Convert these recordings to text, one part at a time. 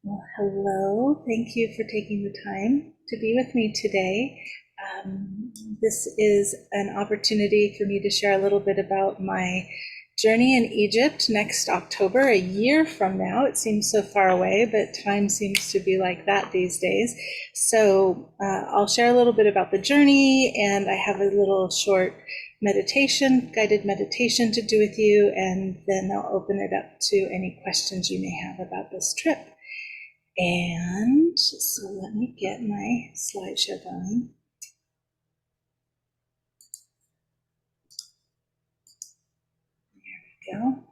Well, hello. Thank you for taking the time to be with me today. This is an opportunity for me to share a little bit about my journey in Egypt next October, a year from now. It seems so far away, but time seems to be like that these days. So I'll share a little bit about the journey, and I have a little short meditation, guided meditation to do with you, and then I'll open it up to any questions you may have about this trip. And so let me get my slideshow going. There we go.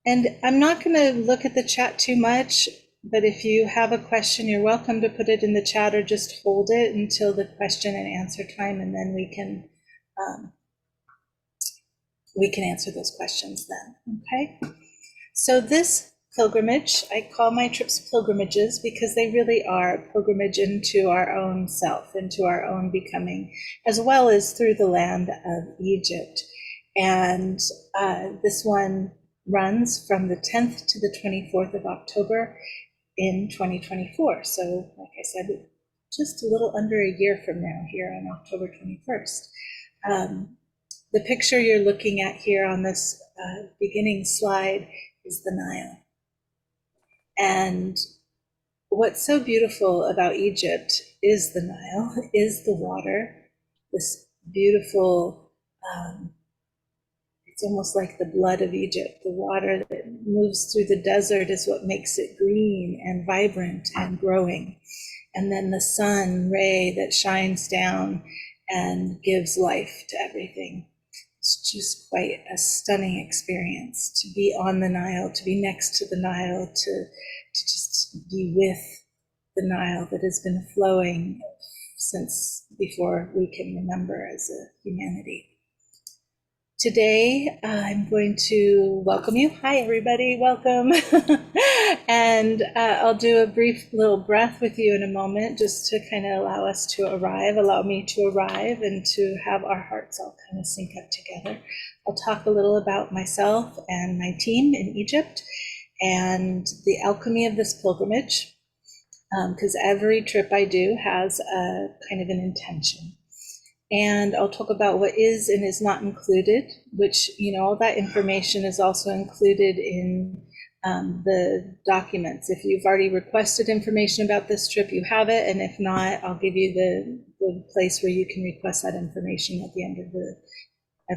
And I'm not going to look at the chat too much, but if you have a question, you're welcome to put it in the chat or just hold it until the question and answer time, and then we can answer those questions then. Okay. So this pilgrimage, I call my trips pilgrimages because they really are a pilgrimage into our own self, into our own becoming, as well as through the land of Egypt. And this one runs from the 10th to the 24th of October in 2024. So like I said, just a little under a year from now here on October 21st. The picture you're looking at here on this beginning slide is the Nile. And what's so beautiful about Egypt is the Nile, is the water, this beautiful, it's almost like the blood of Egypt. The water that moves through the desert is what makes it green and vibrant and growing. And then the sun ray that shines down and gives life to everything. It's just quite a stunning experience to be on the Nile, to be next to the Nile, to just be with the Nile that has been flowing since before we can remember as a humanity. Today, I'm going to welcome you. Hi, everybody. Welcome. And I'll do a brief little breath with you in a moment, just to kind of allow me to arrive and to have our hearts all kind of sync up together. I'll talk a little about myself and my team in Egypt and the alchemy of this pilgrimage, because every trip I do has a kind of an intention. And I'll talk about what is and is not included, which, all that information is also included in the documents. If you've already requested information about this trip, you have it. And if not, I'll give you the place where you can request that information at the end of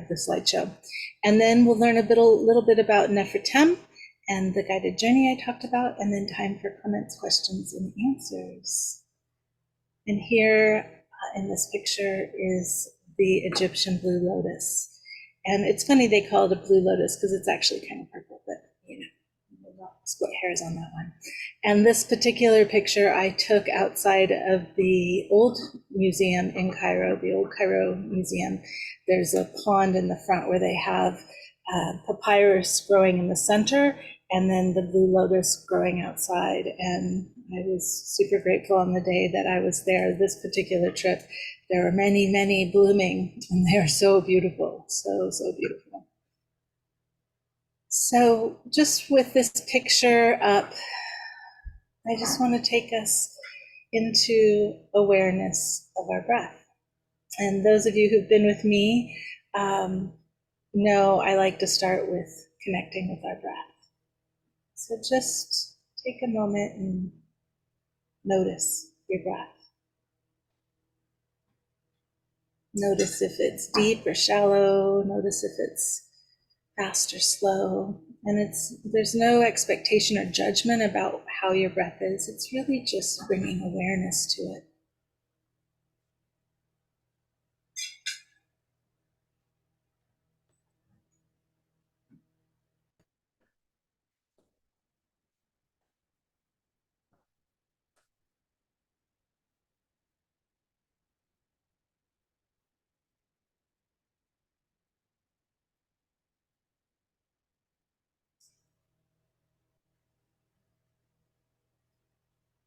the slideshow. And then we'll learn a little bit about Nefertem and the guided journey I talked about, and then time for comments, questions, and answers. And here, in this picture is the Egyptian blue lotus. And it's funny they call it a blue lotus because it's actually kind of purple, but split hairs on that one. And this particular picture I took outside of the old museum in Cairo, the old Cairo Museum. There's a pond in the front where they have papyrus growing in the center, and then the blue lotus growing outside. And I was super grateful on the day that I was there, this particular trip. There were many, many blooming, and they're so beautiful, so beautiful. So just with this picture up, I just want to take us into awareness of our breath. And those of you who've been with me know I like to start with connecting with our breath. So just take a moment and notice your breath. Notice if it's deep or shallow. Notice if it's fast or slow. And there's no expectation or judgment about how your breath is. It's really just bringing awareness to it.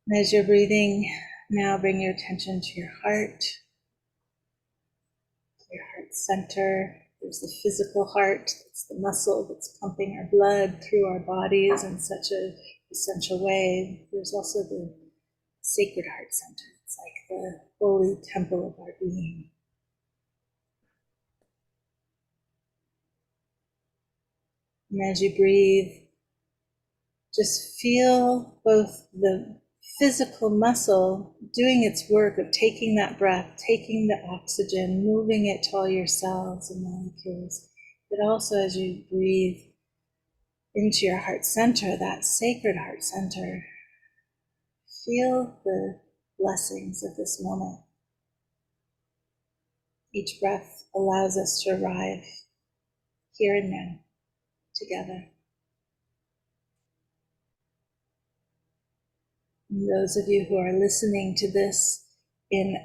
And as you're breathing, now bring your attention to your heart center, There's the physical heart, it's the muscle that's pumping our blood through our bodies in such an essential way. There's also the sacred heart center. It's like the holy temple of our being. And as you breathe, just feel both the physical muscle doing its work of taking that breath, taking the oxygen, moving it to all your cells and molecules, but also as you breathe into your heart center, that sacred heart center, feel the blessings of this moment. Each breath allows us to arrive here and now together. And those of you who are listening to this in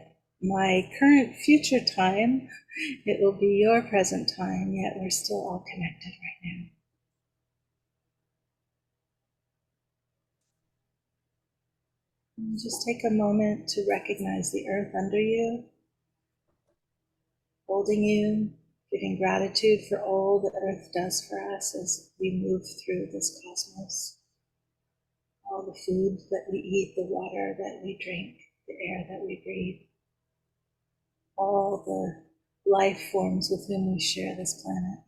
my current future time, it will be your present time, yet we're still all connected right now. And just take a moment to recognize the earth under you, holding you, giving gratitude for all the earth does for us as we move through this cosmos. All the food that we eat, the water that we drink, the air that we breathe, all the life forms with whom we share this planet.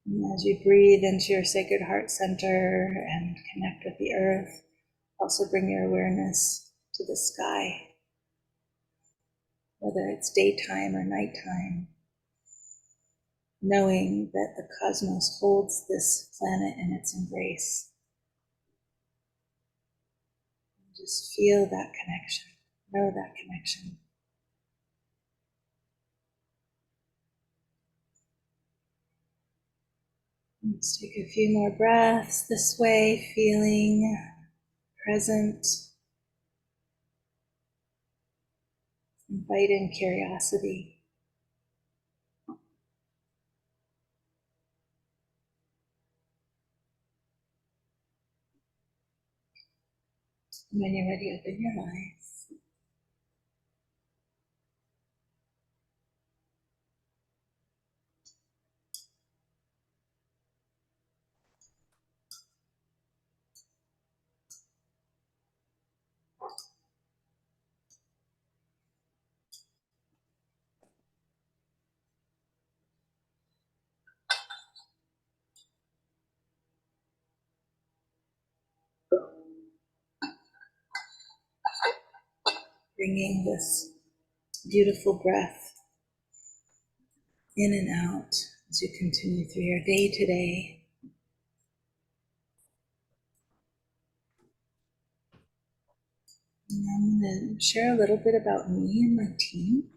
And as you breathe into your sacred heart center and connect with the earth, also bring your awareness to the sky, whether it's daytime or nighttime, knowing that the cosmos holds this planet in its embrace. Just feel that connection, know that connection. Let's take a few more breaths this way, feeling present. Invite in curiosity. When you're ready, open your eyes. Bringing this beautiful breath in and out as you continue through your day today. And I'm going to share a little bit about me and my team.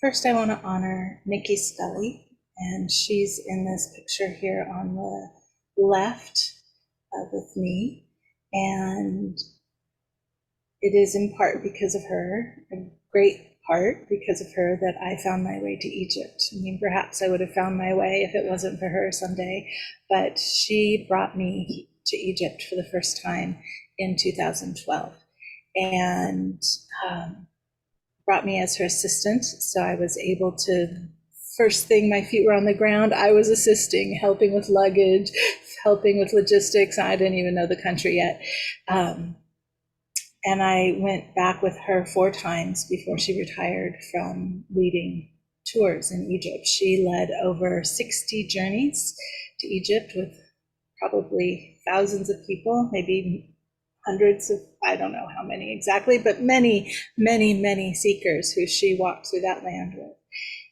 First, I want to honor Nikki Scully, and she's in this picture here on the left with me. And it is in part because of her, a great part because of her, that I found my way to Egypt. I mean, perhaps I would have found my way if it wasn't for her someday, but she brought me to Egypt for the first time in 2012 and brought me as her assistant. So I was able to, first thing my feet were on the ground, I was assisting, helping with luggage, helping with logistics. I didn't even know the country yet. And I went back with her 4 times before she retired from leading tours in Egypt. She led over 60 journeys to Egypt with probably thousands of people, maybe hundreds of, I don't know how many exactly, but many, many, many seekers who she walked through that land with.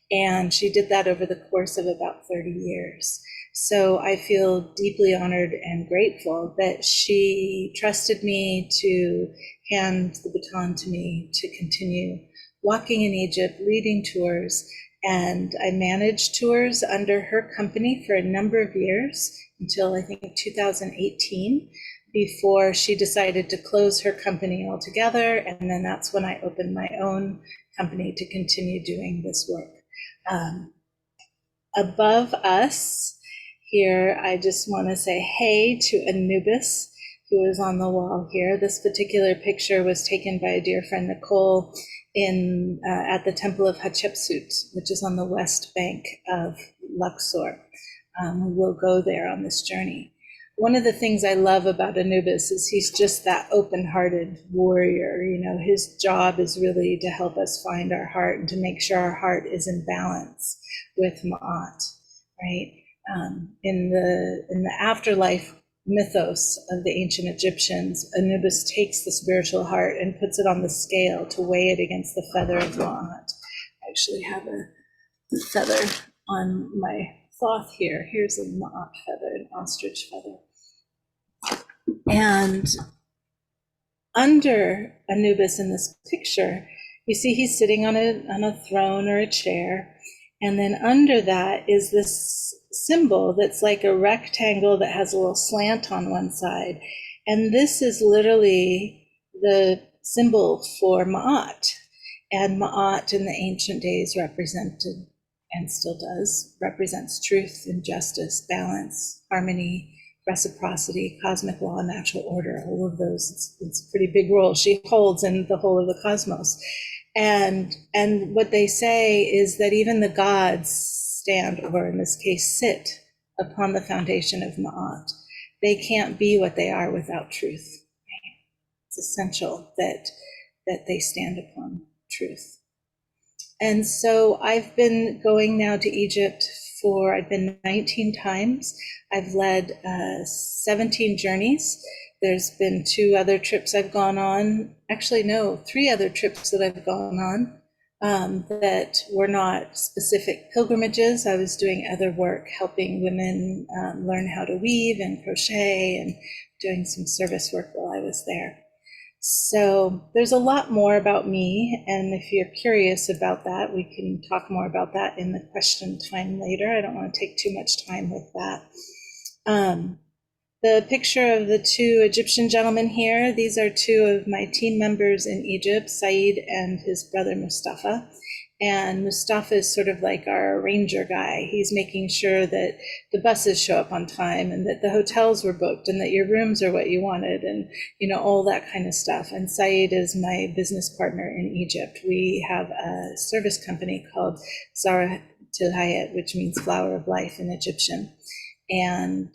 And she did that over the course of about 30 years. So I feel deeply honored and grateful that she trusted me to hand the baton to me to continue walking in Egypt, leading tours. And I managed tours under her company for a number of years until I think 2018, before she decided to close her company altogether. And then that's when I opened my own company to continue doing this work. Above us here, I just want to say hey to Anubis, who is on the wall here. This particular picture was taken by a dear friend, Nicole, in at the Temple of Hatshepsut, which is on the west bank of Luxor. We'll go there on this journey. One of the things I love about Anubis is he's just that open-hearted warrior. You know, his job is really to help us find our heart and to make sure our heart is in balance with Ma'at, right? In the afterlife mythos of the ancient Egyptians, Anubis takes the spiritual heart and puts it on the scale to weigh it against the feather of Ma'at. I actually have a feather on my cloth here. Here's a Ma'at feather, an ostrich feather. And under Anubis in this picture, you see he's sitting on a throne or a chair, and then under that is this symbol that's like a rectangle that has a little slant on one side. And this is literally the symbol for Ma'at. And Ma'at in the ancient days represented, and still does, represents truth and justice, balance, harmony, reciprocity, cosmic law, natural order, all of those. It's a pretty big role she holds in the whole of the cosmos. And what they say is that even the gods stand, or in this case, sit upon the foundation of Ma'at. They can't be what they are without truth. It's essential that they stand upon truth. And so I've been going now to Egypt I've been 19 times. I've led 17 journeys. There's been 2 other trips I've gone on. Actually, no, 3 other trips that I've gone on that were not specific pilgrimages. I was doing other work, helping women learn how to weave and crochet and doing some service work while I was there. So there's a lot more about me, and if you're curious about that, we can talk more about that in the question time later. I don't want to take too much time with that. The picture of the 2 Egyptian gentlemen here, these are 2 of my team members in Egypt, Saeed and his brother Mustafa. And Mustafa is sort of like our ranger guy. He's making sure that the buses show up on time and that the hotels were booked and that your rooms are what you wanted and, you know, all that kind of stuff. And Saeed is my business partner in Egypt. We have a service company called Zara Tilhayat, which means flower of life in Egyptian. And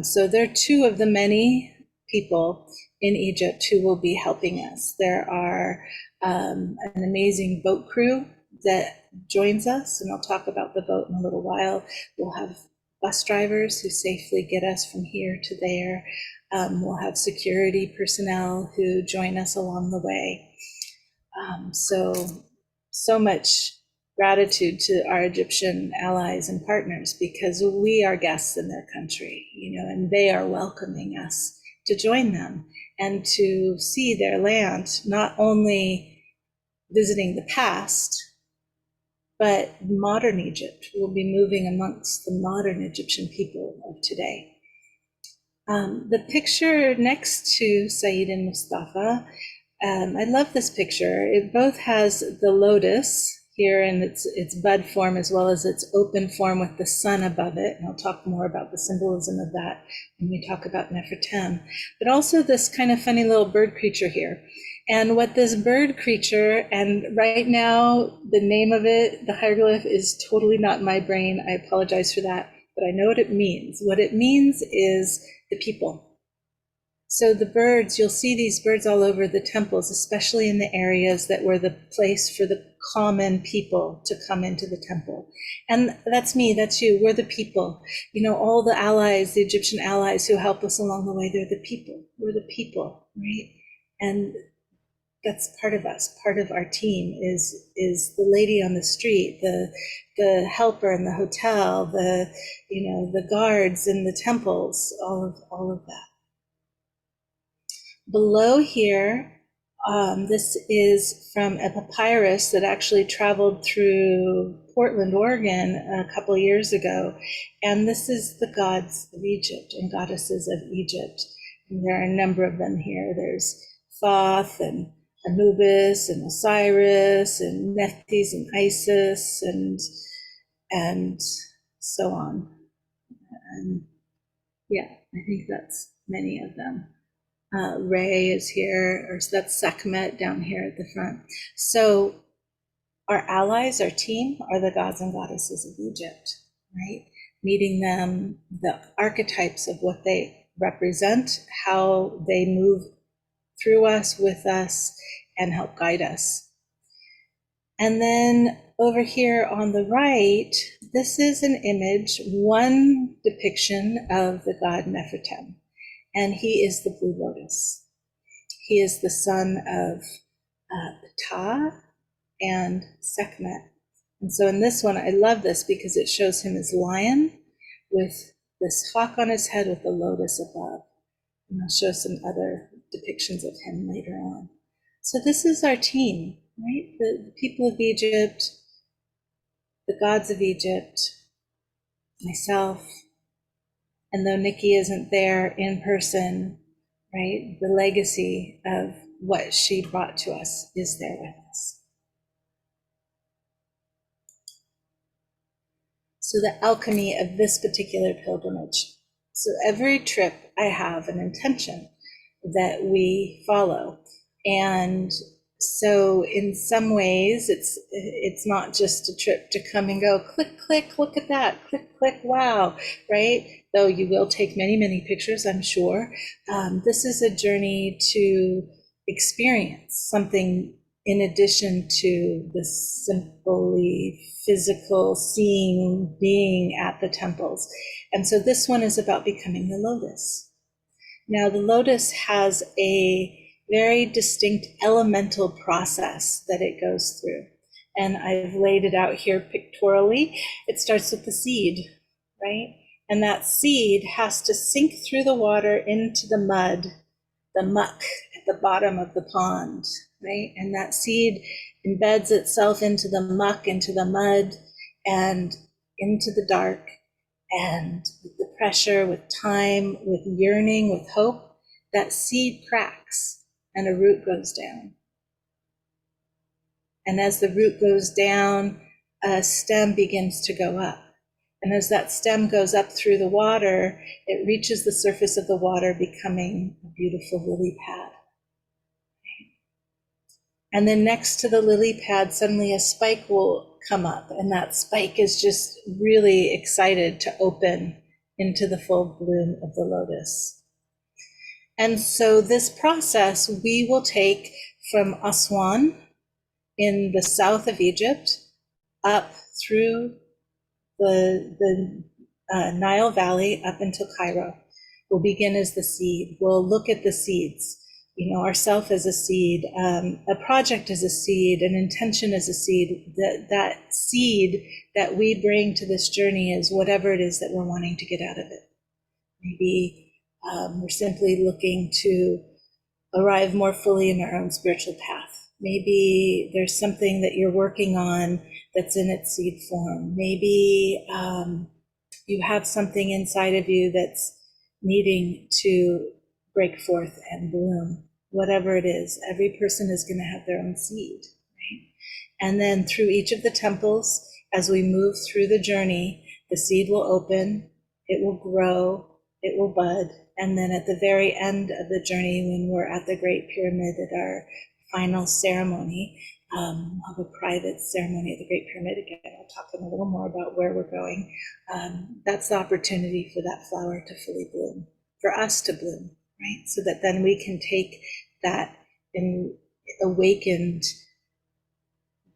so they're 2 of the many people in Egypt who will be helping us. There are an amazing boat crew that joins us, and I'll talk about the boat in a little while. We'll have bus drivers who safely get us from here to there. We'll have security personnel who join us along the way. So much gratitude to our Egyptian allies and partners, because we are guests in their country, you know, and they are welcoming us to join them and to see their land, not only visiting the past, but modern Egypt. Will be moving amongst the modern Egyptian people of today. The picture next to Saeed and Mustafa, I love this picture. It both has the lotus here in its bud form as well as its open form with the sun above it. And I'll talk more about the symbolism of that when we talk about Nefertem. But also this kind of funny little bird creature here. And what this bird creature, and right now the name of it, the hieroglyph, is totally not in my brain. I apologize for that, but I know what it means. What it means is the people. So the birds, you'll see these birds all over the temples, especially in the areas that were the place for the common people to come into the temple. And that's me, that's you, we're the people. You know, all the allies, the Egyptian allies who help us along the way, they're the people. We're the people, right? And that's part of us. Part of our team is the lady on the street, the helper in the hotel, the guards in the temples, all of that. Below here, this is from a papyrus that actually traveled through Portland, Oregon a couple years ago. And this is the gods of Egypt and goddesses of Egypt. And there are a number of them here. There's Thoth and Anubis and Osiris and Nephthys and Isis and so on. Yeah, I think that's many of them. Ray is here, or that's Sekhmet down here at the front. So our allies, our team, are the gods and goddesses of Egypt, right? Meeting them, the archetypes of what they represent, how they move through us, with us, and help guide us. And then over here on the right, this is an image, one depiction of the god Nefertem, and he is the blue lotus. He is the son of Ptah and Sekhmet. And so in this one, I love this because it shows him as lion with this hawk on his head with the lotus above. And I'll show some other depictions of him later on. So this is our team, right? The people of Egypt, the gods of Egypt, myself, and though Nikki isn't there in person, right, the legacy of what she brought to us is there with us. So the alchemy of this particular pilgrimage. So every trip I have an intention that we follow. And so in some ways it's not just a trip to come and go, click, click, look at that, click, click, wow, right? Though you will take many, many pictures, I'm sure. This is a journey to experience something in addition to the simply physical seeing, being at the temples. And so this one is about becoming the lotus. Now, the lotus has a very distinct elemental process that it goes through. And I've laid it out here pictorially. It starts with the seed, right? And that seed has to sink through the water into the mud, the muck at the bottom of the pond, right? And that seed embeds itself into the muck, into the mud, and into the dark. And with the pressure, with time, with yearning, with hope, that seed cracks and a root goes down. And as the root goes down, a stem begins to go up. And as that stem goes up through the water, it reaches the surface of the water, becoming a beautiful lily pad. And then next to the lily pad, suddenly a spike will come up, and that spike is just really excited to open into the full bloom of the lotus. And so this process we will take from Aswan in the south of Egypt up through the Nile Valley up until Cairo. We'll begin as the seed. We'll look at the seeds. You know, ourself as a seed, a project as a seed, an intention as a seed. That seed that we bring to this journey is whatever it is that we're wanting to get out of it. Maybe we're simply looking to arrive more fully in our own spiritual path. Maybe there's something that you're working on that's in its seed form. Maybe you have something inside of you that's needing to break forth and bloom. Whatever it is, every person is going to have their own seed, right? And then through each of the temples, as we move through the journey, the seed will open, it will grow, it will bud, and then at the very end of the journey, when we're at the Great Pyramid at our final ceremony, we'll have a private ceremony at the Great Pyramid. Again, I'll talk a little more about where we're going. That's the opportunity for that flower to fully bloom, for us to bloom, right? So that then we can take that awakened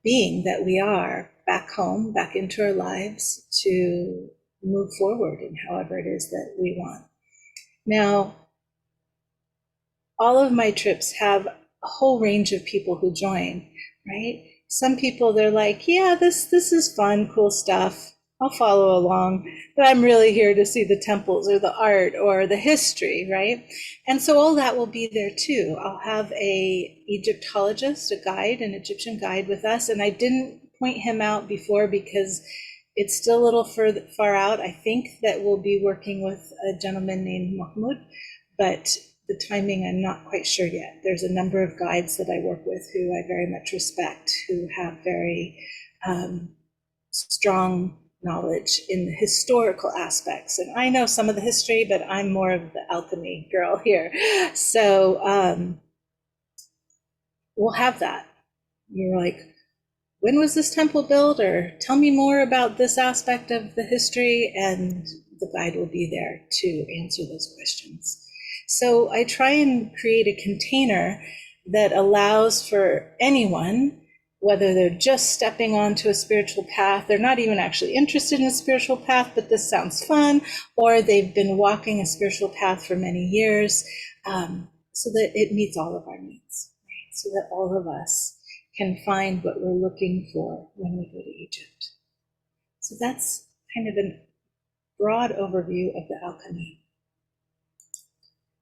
being that we are back home, back into our lives to move forward in however it is that we want. Now, all of my trips have a whole range of people who join, right? Some people, they're like, yeah, this is fun, cool stuff. I'll follow along, but I'm really here to see the temples or the art or the history, right? And so all that will be there too. I'll have a Egyptologist, a guide, an Egyptian guide with us, and I didn't point him out before because it's still a little far out. I think that we'll be working with a gentleman named Mahmoud, but the timing I'm not quite sure yet. There's a number of guides that I work with who I very much respect, who have very strong knowledge in the historical aspects. And I know some of the history, but I'm more of the alchemy girl here. So we'll have that. You're like, when was this temple built? Or tell me more about this aspect of the history, and the guide will be there to answer those questions. So I try and create a container that allows for anyone, whether they're just stepping onto a spiritual path, they're not even actually interested in a spiritual path, but this sounds fun, or they've been walking a spiritual path for many years, so that it meets all of our needs, right? So that all of us can find what we're looking for when we go to Egypt. So that's kind of a broad overview of the alchemy.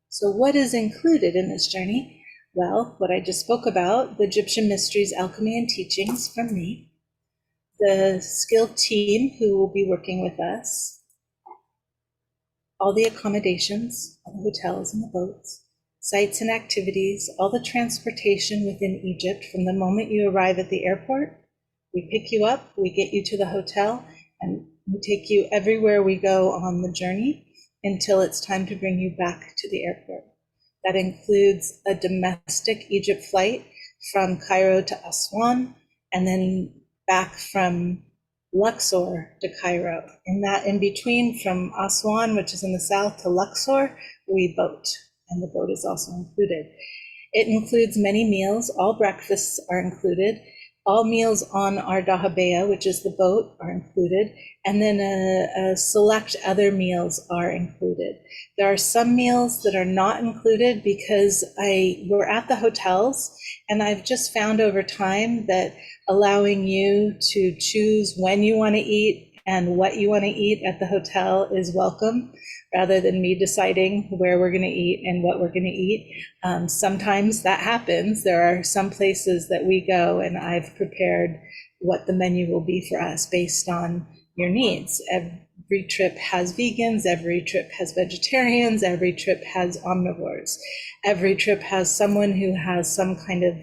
So what is included in this journey? Well, what I just spoke about, the Egyptian mysteries, alchemy, and teachings from me, the skilled team who will be working with us, all the accommodations, all the hotels and the boats, sites and activities, all the transportation within Egypt from the moment you arrive at the airport. We pick you up, we get you to the hotel, and we take you everywhere we go on the journey until it's time to bring you back to the airport. That includes a domestic Egypt flight from Cairo to Aswan, and then back from Luxor to Cairo. In between, from Aswan, which is in the south, to Luxor, we boat, and the boat is also included. It includes many meals. All breakfasts are included. All meals on our dahabeah, which is the boat, are included, and then a select other meals are included. There are some meals that are not included because we're at the hotels, and I've just found over time that allowing you to choose when you want to eat and what you want to eat at the hotel is welcome, rather than me deciding where we're going to eat and what we're going to eat. Sometimes that happens. There are some places that we go and I've prepared what the menu will be for us based on your needs. Every trip has vegans, every trip has vegetarians, every trip has omnivores. Every trip has someone who has some kind of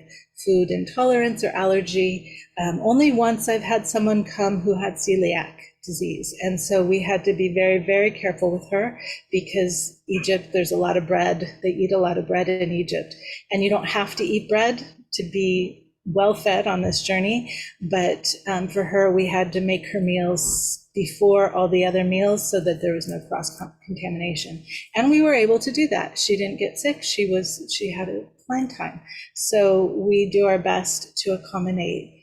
food intolerance or allergy. Only once I've had someone come who had celiac disease. And so we had to be very, very careful with her, because Egypt, there's a lot of bread. They eat a lot of bread in Egypt. And you don't have to eat bread to be well fed on this journey. But for her, we had to make her meals before all the other meals so that there was no cross contamination. And we were able to do that. She didn't get sick. She had a fine time. So we do our best to accommodate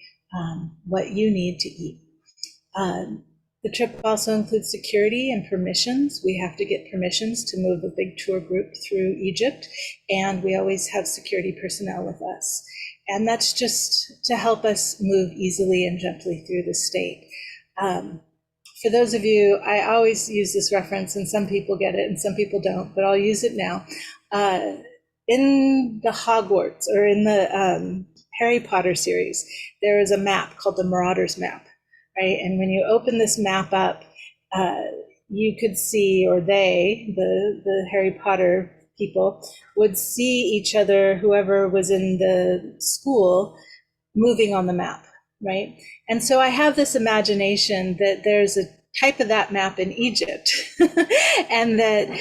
what you need to eat. The trip also includes security and permissions. We have to get permissions to move a big tour group through Egypt, and we always have security personnel with us. And that's just to help us move easily and gently through the state. For those of you, I always use this reference, and some people get it and some people don't, but I'll use it now. In the Hogwarts, or in the Harry Potter series, there is a map called the Marauders map. Right? And when you open this map up, you could see, or the Harry Potter people would see each other, whoever was in the school, moving on the map, right? And so I have this imagination that there's a type of that map in Egypt, and that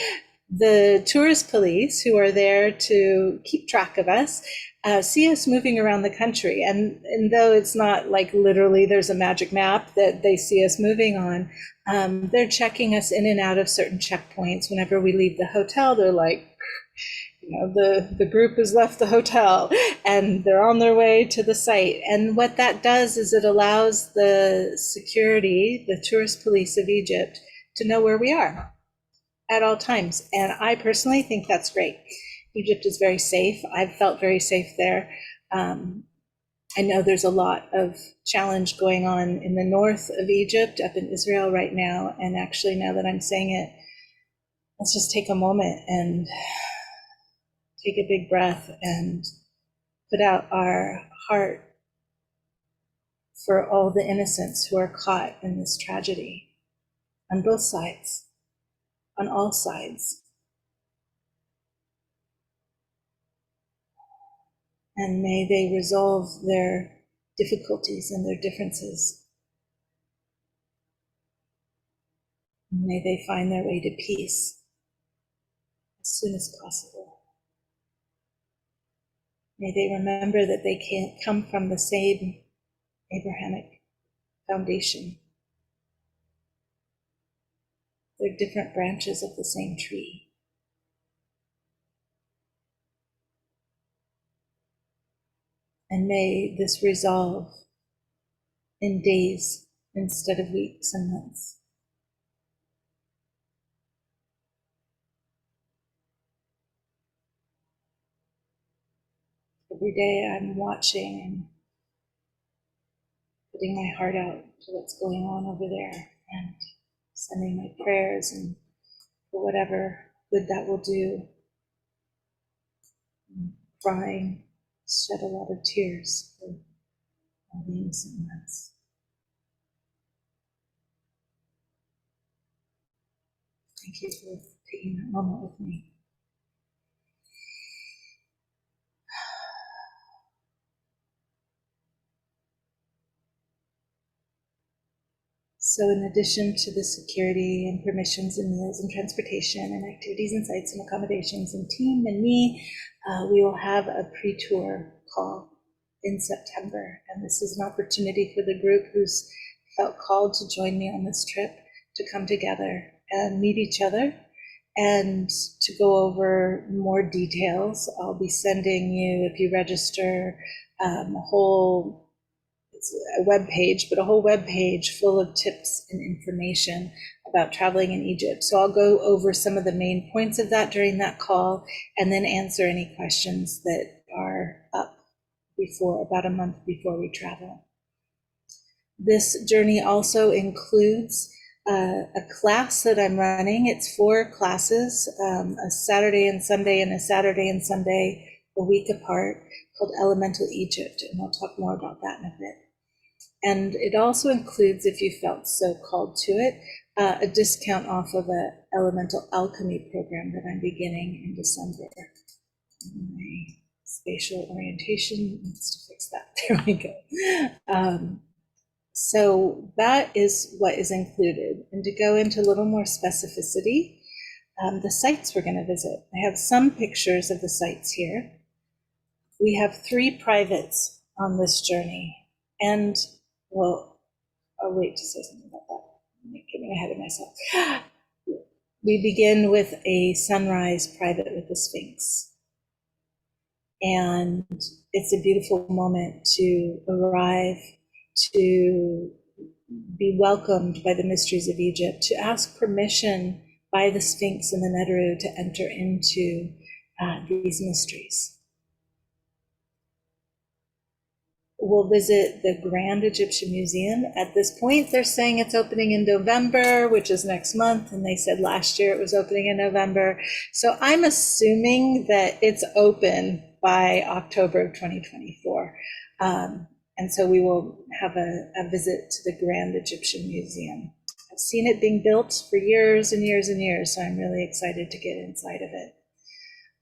the tourist police who are there to keep track of us see us moving around the country. And though it's not like literally there's a magic map that they see us moving on, they're checking us in and out of certain checkpoints. Whenever we leave the hotel, they're like, the group has left the hotel and they're on their way to the site. And what that does is it allows the security, the tourist police of Egypt, to know where we are at all times. And I personally think that's great. Egypt is very safe. I've felt very safe there. I know there's a lot of challenge going on in the north of Egypt, up in Israel right now. And actually, now that I'm saying it, let's just take a moment and take a big breath and put out our heart for all the innocents who are caught in this tragedy on both sides, on all sides. And may they resolve their difficulties and their differences. May they find their way to peace as soon as possible. May they remember that they can't come from the same Abrahamic foundation. They're different branches of the same tree. And may this resolve in days instead of weeks and months. Every day I'm watching and putting my heart out to what's going on over there and sending my prayers and for whatever good that will do. And crying, shed a lot of tears for all the innocent ones. Thank you for taking that moment with me. So in addition to the security and permissions and meals and transportation and activities and sites and accommodations and team and me, we will have a pre-tour call in September. And this is an opportunity for the group who's felt called to join me on this trip to come together and meet each other and to go over more details. I'll be sending you, if you register, it's a web page, but a whole web page full of tips and information about traveling in Egypt. So I'll go over some of the main points of that during that call and then answer any questions that are up before, about a month before we travel. This journey also includes a class that I'm running. It's 4 classes, a Saturday and Sunday and a Saturday and Sunday a week apart, called Elemental Egypt, and I'll talk more about that in a bit. And it also includes, if you felt so called to it, a discount off of an Elemental Alchemy program that I'm beginning in December. My spatial orientation needs to fix that. There we go. So that is what is included. And to go into a little more specificity, the sites we're going to visit. I have some pictures of the sites here. We have 3 privates on this journey. And, well, I'll wait to say something about that. I'm getting ahead of myself. We begin with a sunrise private with the Sphinx. And it's a beautiful moment to arrive, to be welcomed by the mysteries of Egypt, to ask permission by the Sphinx and the Neteru to enter into these mysteries. We'll visit the Grand Egyptian Museum. At this point, they're saying it's opening in November, which is next month, and they said last year it was opening in November. So I'm assuming that it's open by October of 2024. And so we will have a visit to the Grand Egyptian Museum. I've seen it being built for years and years and years, so I'm really excited to get inside of it.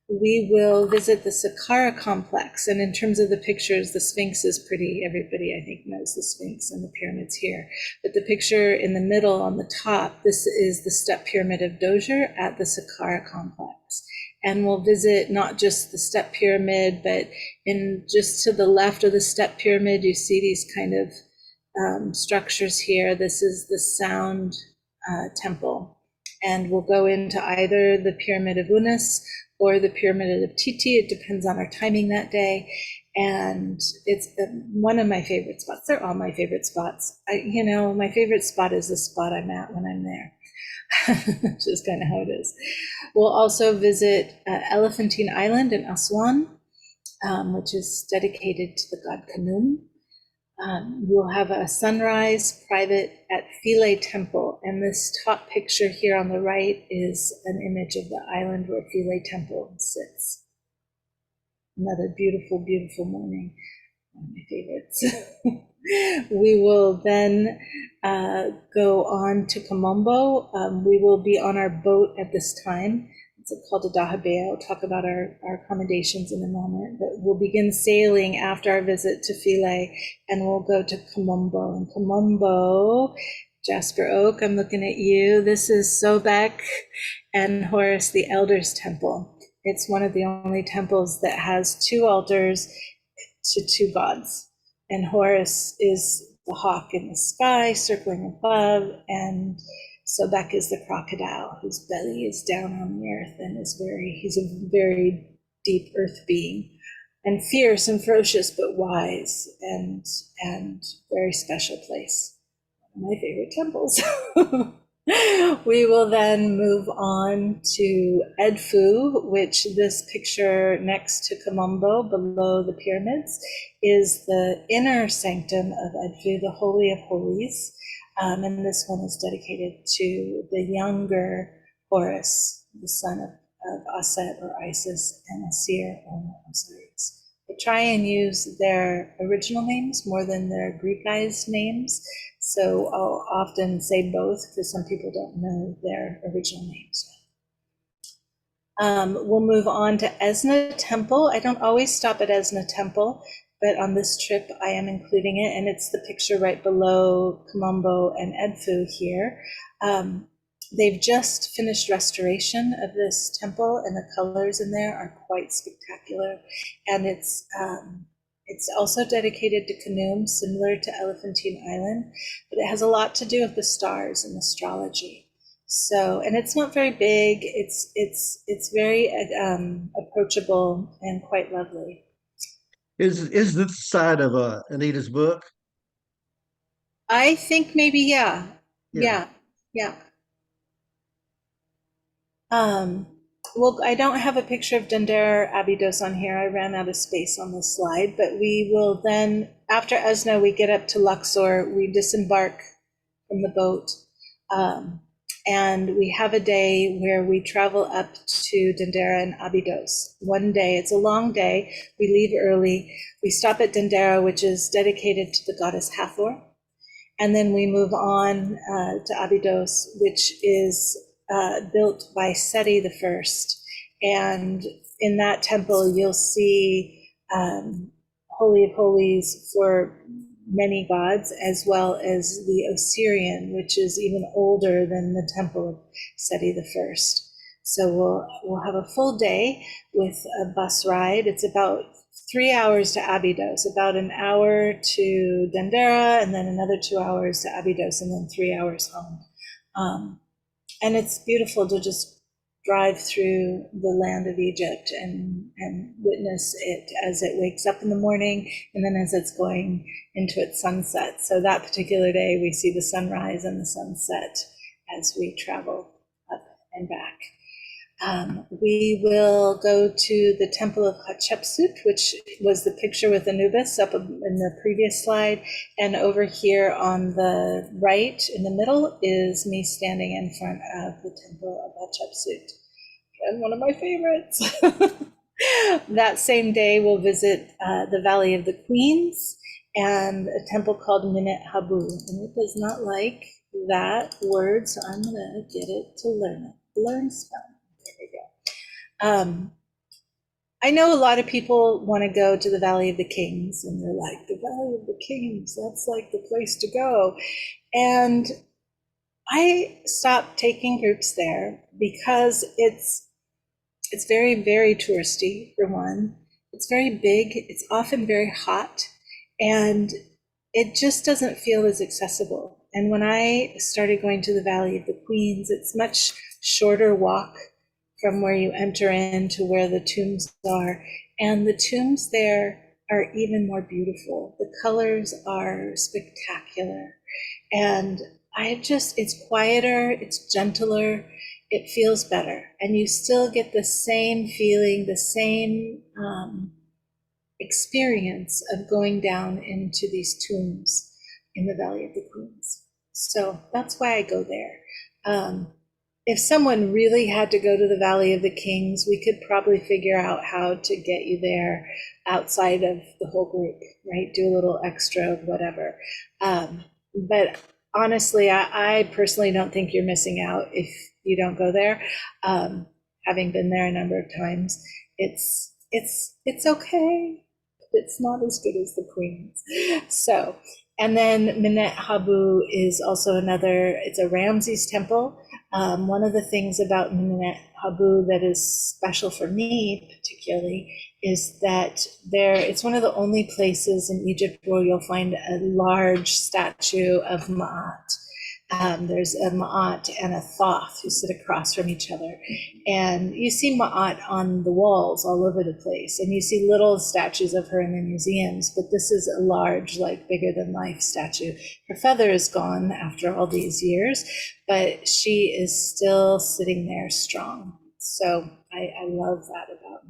We will visit the Saqqara complex, and in terms of the pictures, the Sphinx is pretty. Everybody, I think, knows the Sphinx and the pyramids here. But the picture in the middle on the top, this is the step pyramid of Dozier at the Saqqara complex. And we'll visit not just the step pyramid, but in just to the left of the step pyramid, you see these kind of structures here. This is the sound temple. And we'll go into either the pyramid of Unas or the pyramid of Titi. It depends on our timing that day. And it's one of my favorite spots. They're all my favorite spots. My favorite spot is the spot I'm at when I'm there. Which is kind of how it is. We'll also visit Elephantine Island in Aswan, which is dedicated to the god Khnum. We'll have a sunrise private at Philae Temple, and this top picture here on the right is an image of the island where Philae Temple sits. Another beautiful, beautiful morning. One of my favorites. We will then go on to Komombo. We will be on our boat at this time. It's called a dahabeah. I'll talk about our accommodations in a moment, but we'll begin sailing after our visit to Philae, and we'll go to Komombo. And Komombo Jasper Oak, I'm looking at you. This is Sobek and Horus the Elder's Temple. It's one of the only temples that has two altars to two gods. And Horus is the hawk in the sky circling above, and Sobek is the crocodile whose belly is down on the earth and he's a very deep earth being, and fierce and ferocious, but wise and very special place. One of my favorite temples. We will then move on to Edfu, which this picture next to Kamombo, below the pyramids, is the inner sanctum of Edfu, the Holy of Holies. And this one is dedicated to the younger Horus, the son of Aset or Isis, and Asir or Osiris. They try and use their original names more than their Greekized names. So I'll often say both because some people don't know their original names. We'll move on to Esna Temple. I don't always stop at Esna Temple, but on this trip I am including it, and it's the picture right below Kamombo and Edfu here. They've just finished restoration of this temple, and the colors in there are quite spectacular. And it's also dedicated to Khnum, similar to Elephantine Island, but it has a lot to do with the stars and astrology. So, and it's not very big. It's very approachable and quite lovely. Is this the side of Anita's book? I think maybe, yeah. Yeah. Yeah. Well, I don't have a picture of Dendera Abydos on here. I ran out of space on this slide, but we will then, after Esna, we get up to Luxor, we disembark from the boat, and we have a day where we travel up to Dendera and Abydos. One day, it's a long day. We leave early. We stop at Dendera, which is dedicated to the goddess Hathor. And then we move on to Abydos, which is built by Seti the First. And in that temple, you'll see Holy of Holies for many gods, as well as the Osirian, which is even older than the temple of Seti the First. So we'll have a full day with a bus ride. It's about 3 hours to Abydos, about an hour to Dendera, and then another 2 hours to Abydos, and then 3 hours home. And it's beautiful to just drive through the land of Egypt and witness it as it wakes up in the morning, and then as it's going into its sunset. So that particular day, we see the sunrise and the sunset as we travel up and back. We will go to the Temple of Hatshepsut, which was the picture with Anubis up in the previous slide. And over here on the right in the middle is me standing in front of the Temple of Hatshepsut. And one of my favorites. That same day, we'll visit the Valley of the Queens and a temple called Minet Habu. And it does not like that word, so I'm going to get it to learn it. Learn spelling. I know a lot of people want to go to the Valley of the Kings, and they're like, the Valley of the Kings, that's like the place to go. And I stopped taking groups there because it's very, very touristy, for one. It's very big, it's often very hot, and it just doesn't feel as accessible. And when I started going to the Valley of the Queens, it's much shorter walk from where you enter in to where the tombs are. And the tombs there are even more beautiful. The colors are spectacular. And it's quieter, it's gentler, it feels better. And you still get the same feeling, the same experience of going down into these tombs in the Valley of the Queens. So that's why I go there. If someone really had to go to the Valley of the Kings, we could probably figure out how to get you there outside of the whole group, right? Do a little extra of whatever. But honestly, I personally don't think you're missing out if you don't go there. Having been there a number of times, it's okay. It's not as good as the Queens. So And then Minette Habu is also another, it's a Ramses temple. One of the things about Minette Habu that is special for me particularly is that it's one of the only places in Egypt where you'll find a large statue of Ma'at. There's a Ma'at and a Thoth who sit across from each other. And you see Ma'at on the walls all over the place. And you see little statues of her in the museums, but this is a large, like bigger than life statue. Her feather is gone after all these years, but she is still sitting there strong. So I love that about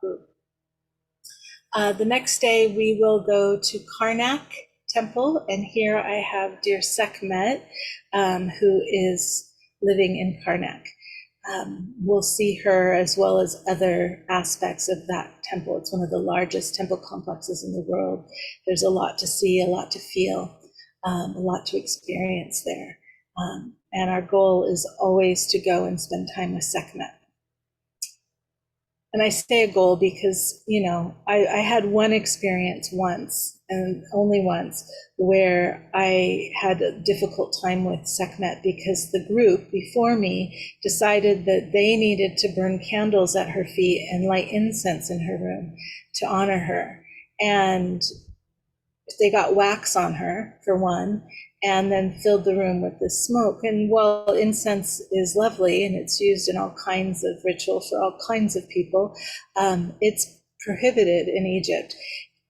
Habu. The next day we will go to Karnak temple, and here I have dear Sekhmet, who is living in Karnak. We'll see her as well as other aspects of that temple. It's one of the largest temple complexes in the world. There's a lot to see, a lot to feel, a lot to experience there. And our goal is always to go and spend time with Sekhmet. And I say a goal because, I had one experience once, and only once, where I had a difficult time with Sekhmet because the group before me decided that they needed to burn candles at her feet and light incense in her room to honor her. And they got wax on her, for one, and then filled the room with this smoke. And while incense is lovely and it's used in all kinds of ritual for all kinds of people, it's prohibited in Egypt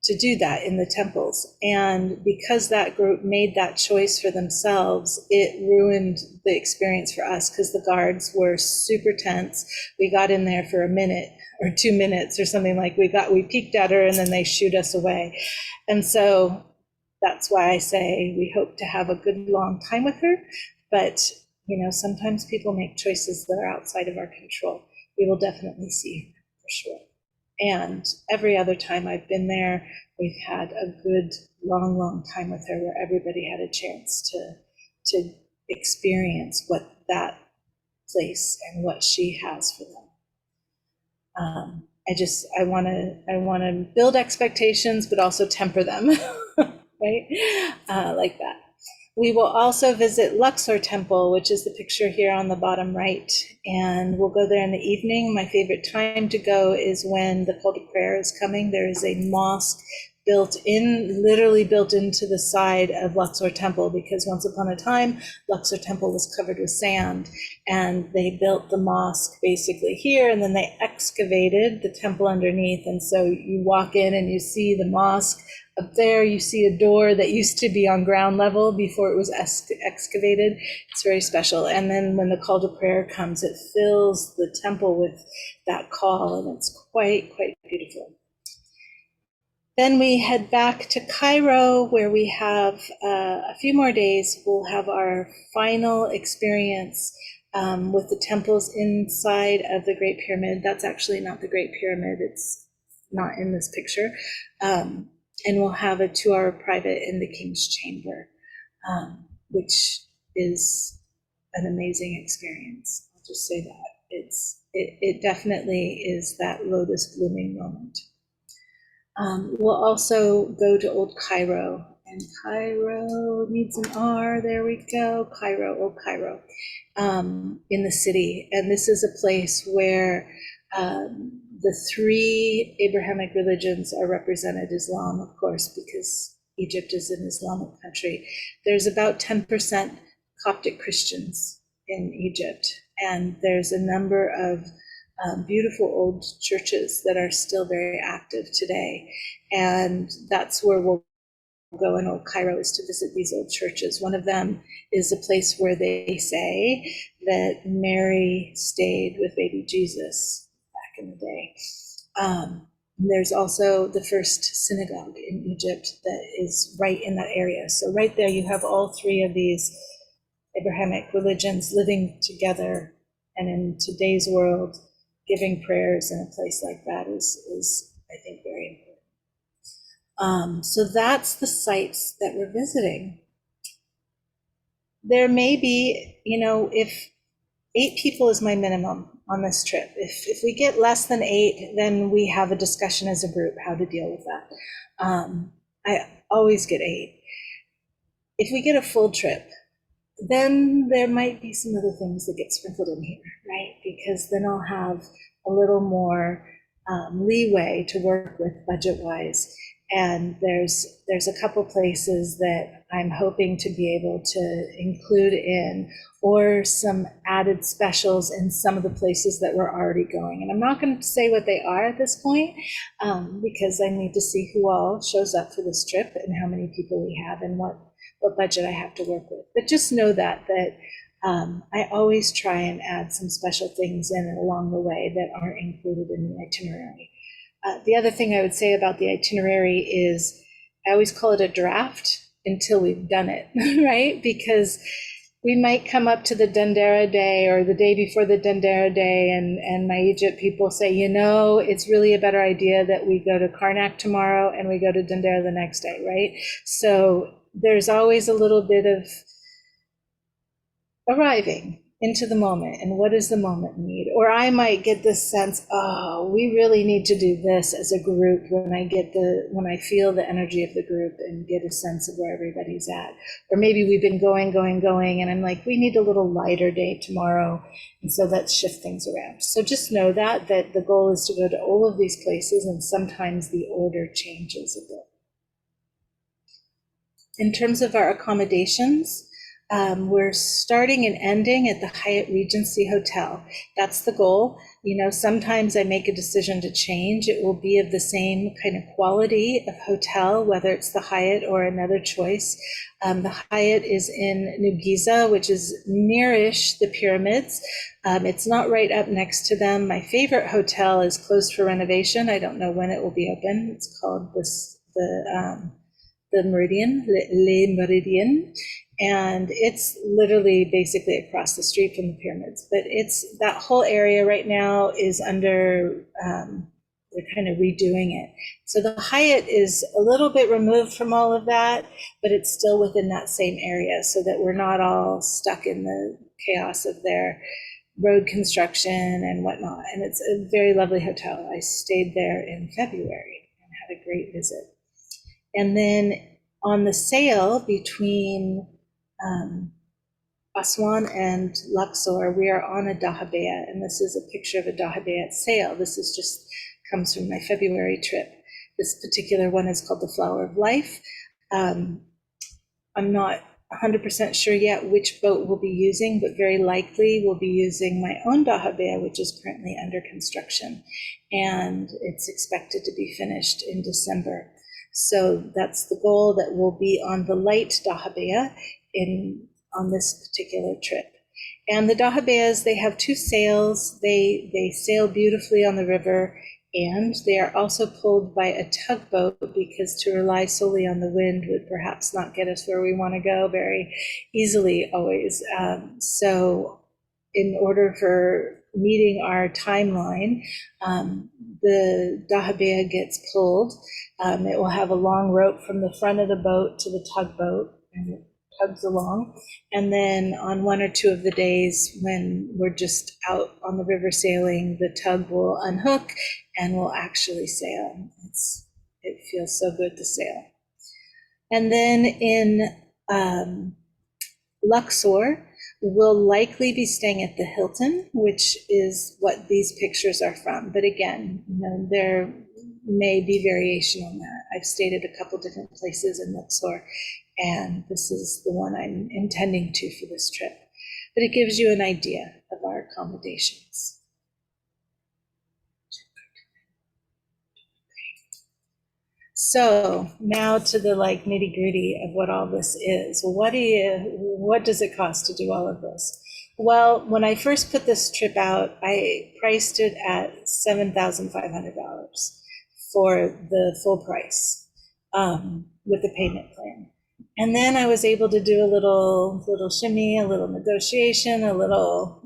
to do that in the temples. And because that group made that choice for themselves, it ruined the experience for us because the guards were super tense. We got in there for a minute or 2 minutes or something, like we peeked at her and then they shoot us away. And so that's why I say we hope to have a good long time with her, but sometimes people make choices that are outside of our control. We will definitely see her for sure. And every other time I've been there, we've had a good long time with her where everybody had a chance to experience what that place and what she has for them. I want to build expectations, but also temper them, right? Like that. We will also visit Luxor Temple, which is the picture here on the bottom right, and we'll go there in the evening. My favorite time to go is when the call to prayer is coming. There is a mosque literally built into the side of Luxor Temple, because once upon a time, Luxor Temple was covered with sand, and they built the mosque basically here, and then they excavated the temple underneath. And so you walk in and you see the mosque up there, you see a door that used to be on ground level before it was excavated. It's very special. And then when the call to prayer comes, it fills the temple with that call, and it's quite beautiful. Then we head back to Cairo, where we have a few more days. We'll have our final experience with the temples inside of the Great Pyramid. That's actually not the Great Pyramid. It's not in this picture. And we'll have a 2-hour private in the King's Chamber, which is an amazing experience. I'll just say that. It definitely is that lotus blooming moment. We'll also go to Old Cairo, and Cairo needs an R, there we go, Cairo, Old Cairo, in the city. And this is a place where the 3 Abrahamic religions are represented. Islam, of course, because Egypt is an Islamic country. There's about 10% Coptic Christians in Egypt, and there's a number of beautiful old churches that are still very active today. And that's where we'll go in Old Cairo, is to visit these old churches. One of them is a place where they say that Mary stayed with baby Jesus back in the day. There's also the first synagogue in Egypt that is right in that area. So right there you have all 3 of these Abrahamic religions living together. And in today's world, giving prayers in a place like that is I think, very important. So that's the sites that we're visiting. There may be, if 8 people is my minimum on this trip. If we get less than 8, then we have a discussion as a group how to deal with that. I always get 8. if we get a full trip, then there might be some other things that get sprinkled in here, right? Because then I'll have a little more leeway to work with budget-wise. And there's a couple places that I'm hoping to be able to include in, or some added specials in some of the places that we're already going. And I'm not going to say what they are at this point, because I need to see who all shows up for this trip and how many people we have and what budget I have to work with. But just know that I always try and add some special things in along the way that aren't included in the itinerary. The other thing I would say about the itinerary is I always call it a draft until we've done it, right? Because we might come up to the Dendera day or the day before the Dendera day, and my Egypt people say, it's really a better idea that we go to Karnak tomorrow and we go to Dendera the next day, right? So there's always a little bit of arriving into the moment and what does the moment need? Or I might get this sense, we really need to do this as a group when I feel the energy of the group and get a sense of where everybody's at. Or maybe we've been going, and I'm like, we need a little lighter day tomorrow. And so let's shift things around. So just know that the goal is to go to all of these places, and sometimes the order changes a bit. In terms of our accommodations, we're starting and ending at the Hyatt Regency Hotel. That's the goal. Sometimes I make a decision to change. It will be of the same kind of quality of hotel, whether it's the Hyatt or another choice. The Hyatt is in New Giza, which is nearish the pyramids. It's not right up next to them. My favorite hotel is closed for renovation. I don't know when it will be open. It's called the Meridian, Le Meridian, and it's literally basically across the street from the pyramids. But that whole area right now is under, they're kind of redoing it. So the Hyatt is a little bit removed from all of that, but it's still within that same area so that we're not all stuck in the chaos of their road construction and whatnot. And it's a very lovely hotel. I stayed there in February and had a great visit. And then on the sail between Aswan and Luxor, we are on a dahabea, and this is a picture of a dahabea at sail. This is just comes from my February trip. This particular one is called the Flower of Life. I'm not 100% sure yet which boat we'll be using, but very likely we'll be using my own dahabea, which is currently under construction, and it's expected to be finished in December. So that's the goal, that we'll be on the light dahabea on this particular trip. And the dahabeas, they have two sails. They sail beautifully on the river, and they are also pulled by a tugboat, because to rely solely on the wind would perhaps not get us where we want to go very easily always. So in order for meeting our timeline, the dahabea gets pulled. It will have a long rope from the front of the boat to the tugboat, and it tugs along. And then on one or two of the days when we're just out on the river sailing, the tug will unhook and we'll actually sail. It feels so good to sail. And then in Luxor, we'll likely be staying at the Hilton, which is what these pictures are from. But again, there may be variation on that. I've stayed at a couple different places in Luxor, and this is the one I'm intending to for this trip. But it gives you an idea of our accommodations. So now to the nitty gritty of what all this is. What does it cost to do all of this? Well, when I first put this trip out, I priced it at $7,500 for the full price with the payment plan. And then I was able to do a little shimmy, a little negotiation, a little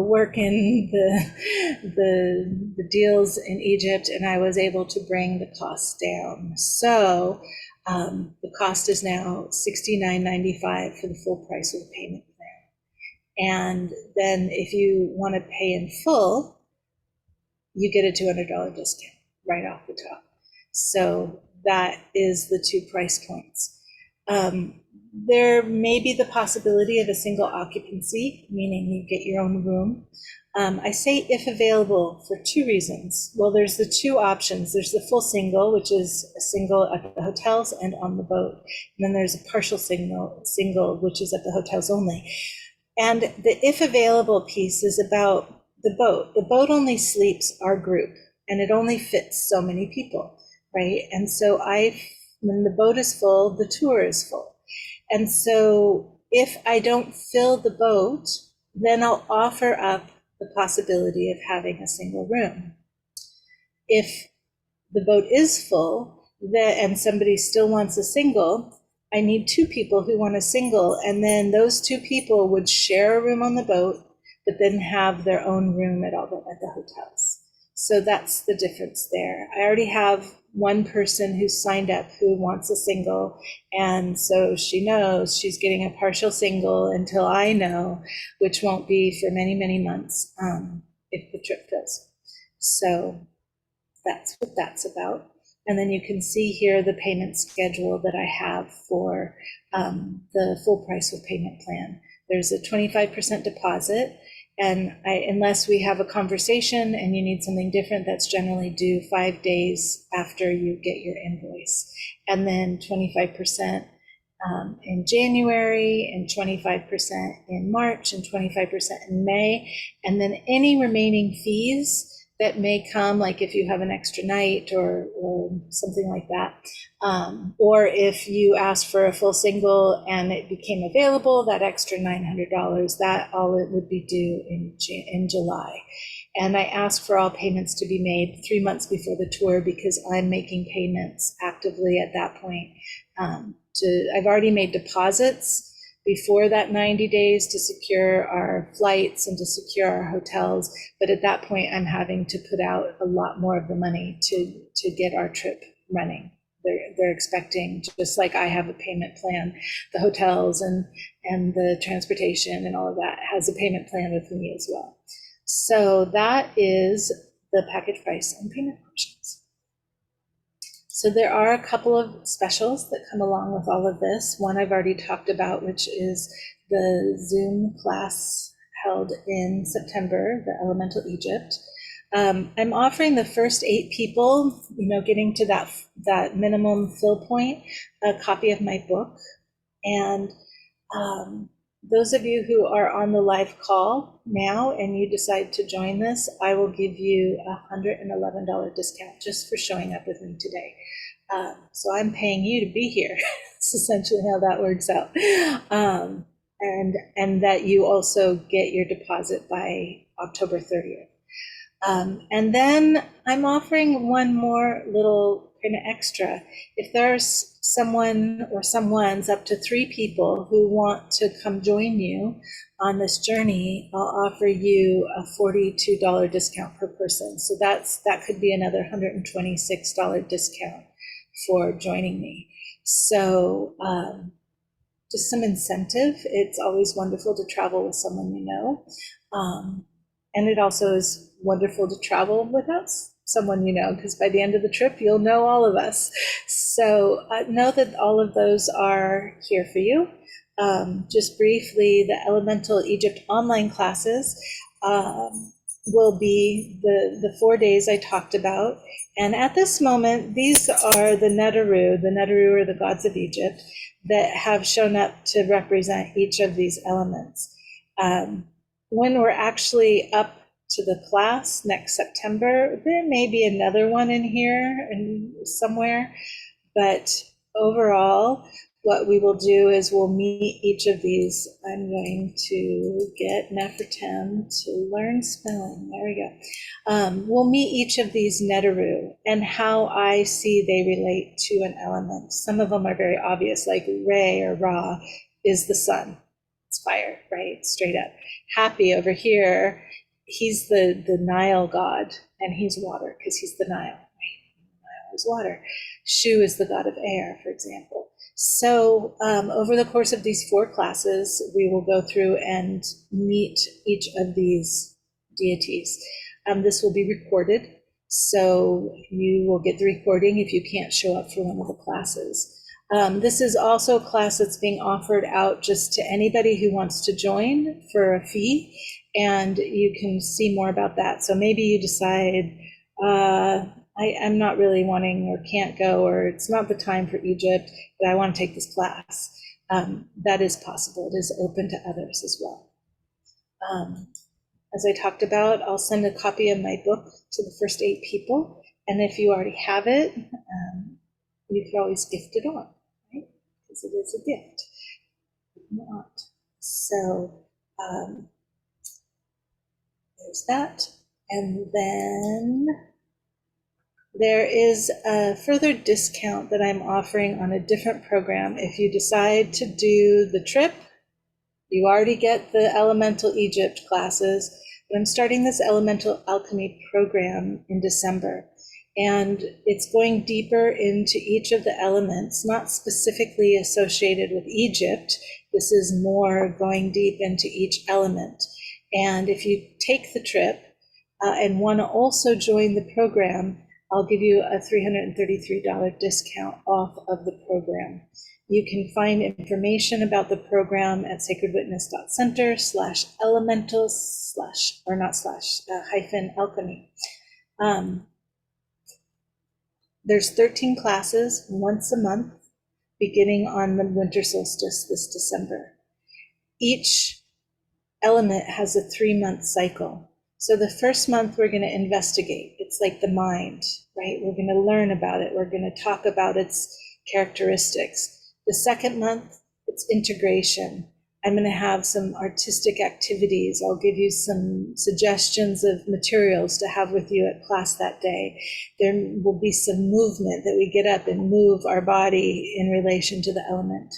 work in the deals in Egypt, and I was able to bring the costs down. So the cost is now $69.95 for the full price of the payment plan. And then if you want to pay in full, you get a $200 discount right off the top. So that is the two price points. There may be the possibility of a single occupancy, meaning you get your own room. I say if available for two reasons. Well, there's the two options. There's the full single, which is a single at the hotels and on the boat. And then there's a partial single, which is at the hotels only. And the if available piece is about the boat. The boat only sleeps our group, and it only fits so many people, right? And so when the boat is full, the tour is full. And so if I don't fill the boat, then I'll offer up the possibility of having a single room. If the boat is full and somebody still wants a single, I need two people who want a single, and then those two people would share a room on the boat, but then have their own room at the hotels. So that's the difference there. I already have one person who's signed up who wants a single, and so she knows she's getting a partial single until I know, which won't be for many, many months if the trip fills. So that's what that's about. And then you can see here the payment schedule that I have for the full price with payment plan. There's a 25% deposit, and unless we have a conversation and you need something different, that's generally due 5 days after you get your invoice. And then 25% in January, and 25% in March, and 25% in May. And then any remaining fees that may come, like if you have an extra night or something like that, or if you ask for a full single and it became available, that extra $900, that all it would be due in July. And I ask for all payments to be made 3 months before the tour, because I'm making payments actively at that point. I've already made deposits before that 90 days to secure our flights and to secure our hotels. But at that point, I'm having to put out a lot more of the money to get our trip running. They're expecting, just like I have a payment plan, the hotels and the transportation and all of that has a payment plan with me as well. So that is the package price and payment options. So there are a couple of specials that come along with all of this. One I've already talked about, which is the Zoom class held in September, the Elemental Egypt. I'm offering the first 8 people, getting to that minimum fill point, a copy of my book. And those of you who are on the live call now and you decide to join this, I will give you a $111 discount just for showing up with me today. So I'm paying you to be here. That's essentially how that works out. And that you also get your deposit by October 30th. And then I'm offering one more little kind of extra. If there's someone or someone's up to 3 people who want to come join you on this journey, I'll offer you a $42 discount per person. So that could be another $126 discount for joining me. So just some incentive. It's always wonderful to travel with someone you know. And it also is wonderful to travel without someone you know, because by the end of the trip, you'll know all of us. So know that all of those are here for you. Just briefly, the Elemental Egypt online classes will be the 4 days I talked about. And at this moment, these are the Neteru. The Neteru are the gods of Egypt that have shown up to represent each of these elements. When we're actually up to the class next September, there may be another one in here and somewhere, but overall, what we will do is we'll meet each of these. I'm going to get Nefertem to learn spelling. There we go. We'll meet each of these Neteru and how I see they relate to an element. Some of them are very obvious, like Re or Ra is the sun. It's fire, right? Straight up. Happy over here, he's the Nile god, and he's water because he's the Nile, right? Nile is water. Shu is the god of air, for example. So over the course of these 4 classes, we will go through and meet each of these deities. This will be recorded, so you will get the recording if you can't show up for one of the classes. This is also a class that's being offered out just to anybody who wants to join for a fee, and you can see more about that. So maybe you decide, I'm not really wanting or can't go, or it's not the time for Egypt, but I want to take this class. That is possible. It is open to others as well. As I talked about, I'll send a copy of my book to the first 8 people, and if you already have it, you could always gift it on, right? Because it is a gift. Not. So there's that. And then there is a further discount that I'm offering on a different program. If you decide to do the trip, you already get the Elemental Egypt classes, but I'm starting this Elemental Alchemy program in December. And it's going deeper into each of the elements, not specifically associated with Egypt. This is more going deep into each element. And if you take the trip and want to also join the program, I'll give you a $333 discount off of the program. You can find information about the program at sacredwitness.center/elemental/ or not slash, -alchemy. There's 13 classes once a month, beginning on the winter solstice this December. Each element has a 3-month cycle. So the first month we're going to investigate. It's like the mind, right? We're going to learn about it. We're going to talk about its characteristics. The second month, it's integration. I'm going to have some artistic activities. I'll give you some suggestions of materials to have with you at class that day. There will be some movement that we get up and move our body in relation to the element.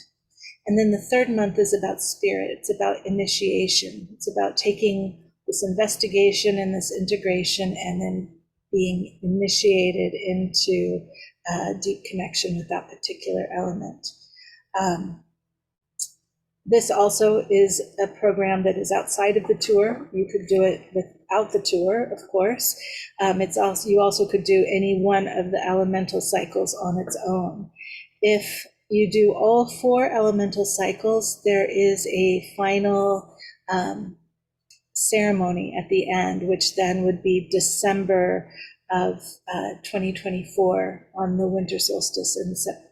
And then the third month is about spirit. It's about initiation. It's about taking this investigation and this integration and then being initiated into deep connection with that particular element. This also is a program that is outside of the tour. You could do it without the tour, of course. You also could do any one of the elemental cycles on its own. If you do all 4 elemental cycles, there is a final ceremony at the end, which then would be December of 2024 on the winter solstice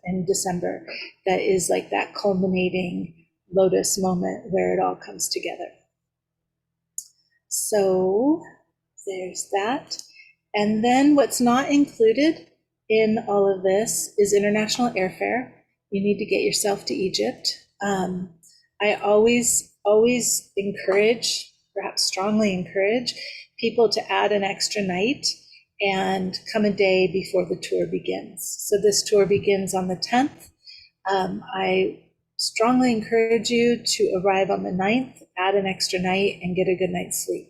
in December. That is like that culminating Lotus moment where it all comes together. So there's that. And then what's not included in all of this is international airfare. You need to get yourself to Egypt. I always encourage, perhaps strongly encourage, people to add an extra night and come a day before the tour begins. So this tour begins on the 10th. I strongly encourage you to arrive on the 9th, add an extra night, and get a good night's sleep.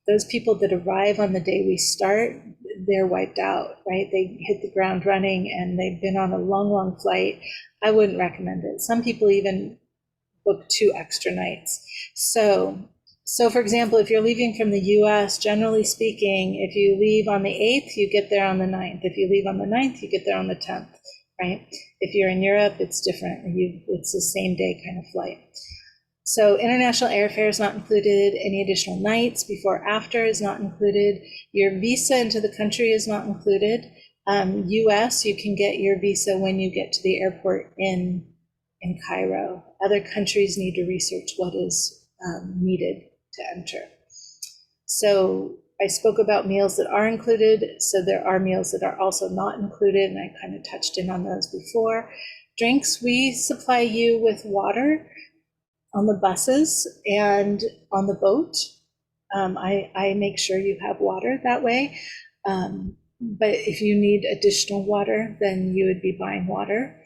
Those people that arrive on the day we start, they're wiped out, right? They hit the ground running and they've been on a long flight. I wouldn't recommend it. Some people even book 2 extra nights. So for example, if you're leaving from the US, generally speaking, if you leave on the 8th, you get there on the 9th. If you leave on the 9th, you get there on the 10th, right? If you're in Europe, it's different. It's the same day kind of flight. So international airfare is not included. Any additional nights before or after is not included. Your visa into the country is not included. US, you can get your visa when you get to the airport in Cairo. Other countries need to research what is needed to enter. So I spoke about meals that are included. So there are meals that are also not included, and I kind of touched in on those before. Drinks, we supply you with water on the buses and on the boat. I make sure you have water that way. But if you need additional water, then you would be buying water.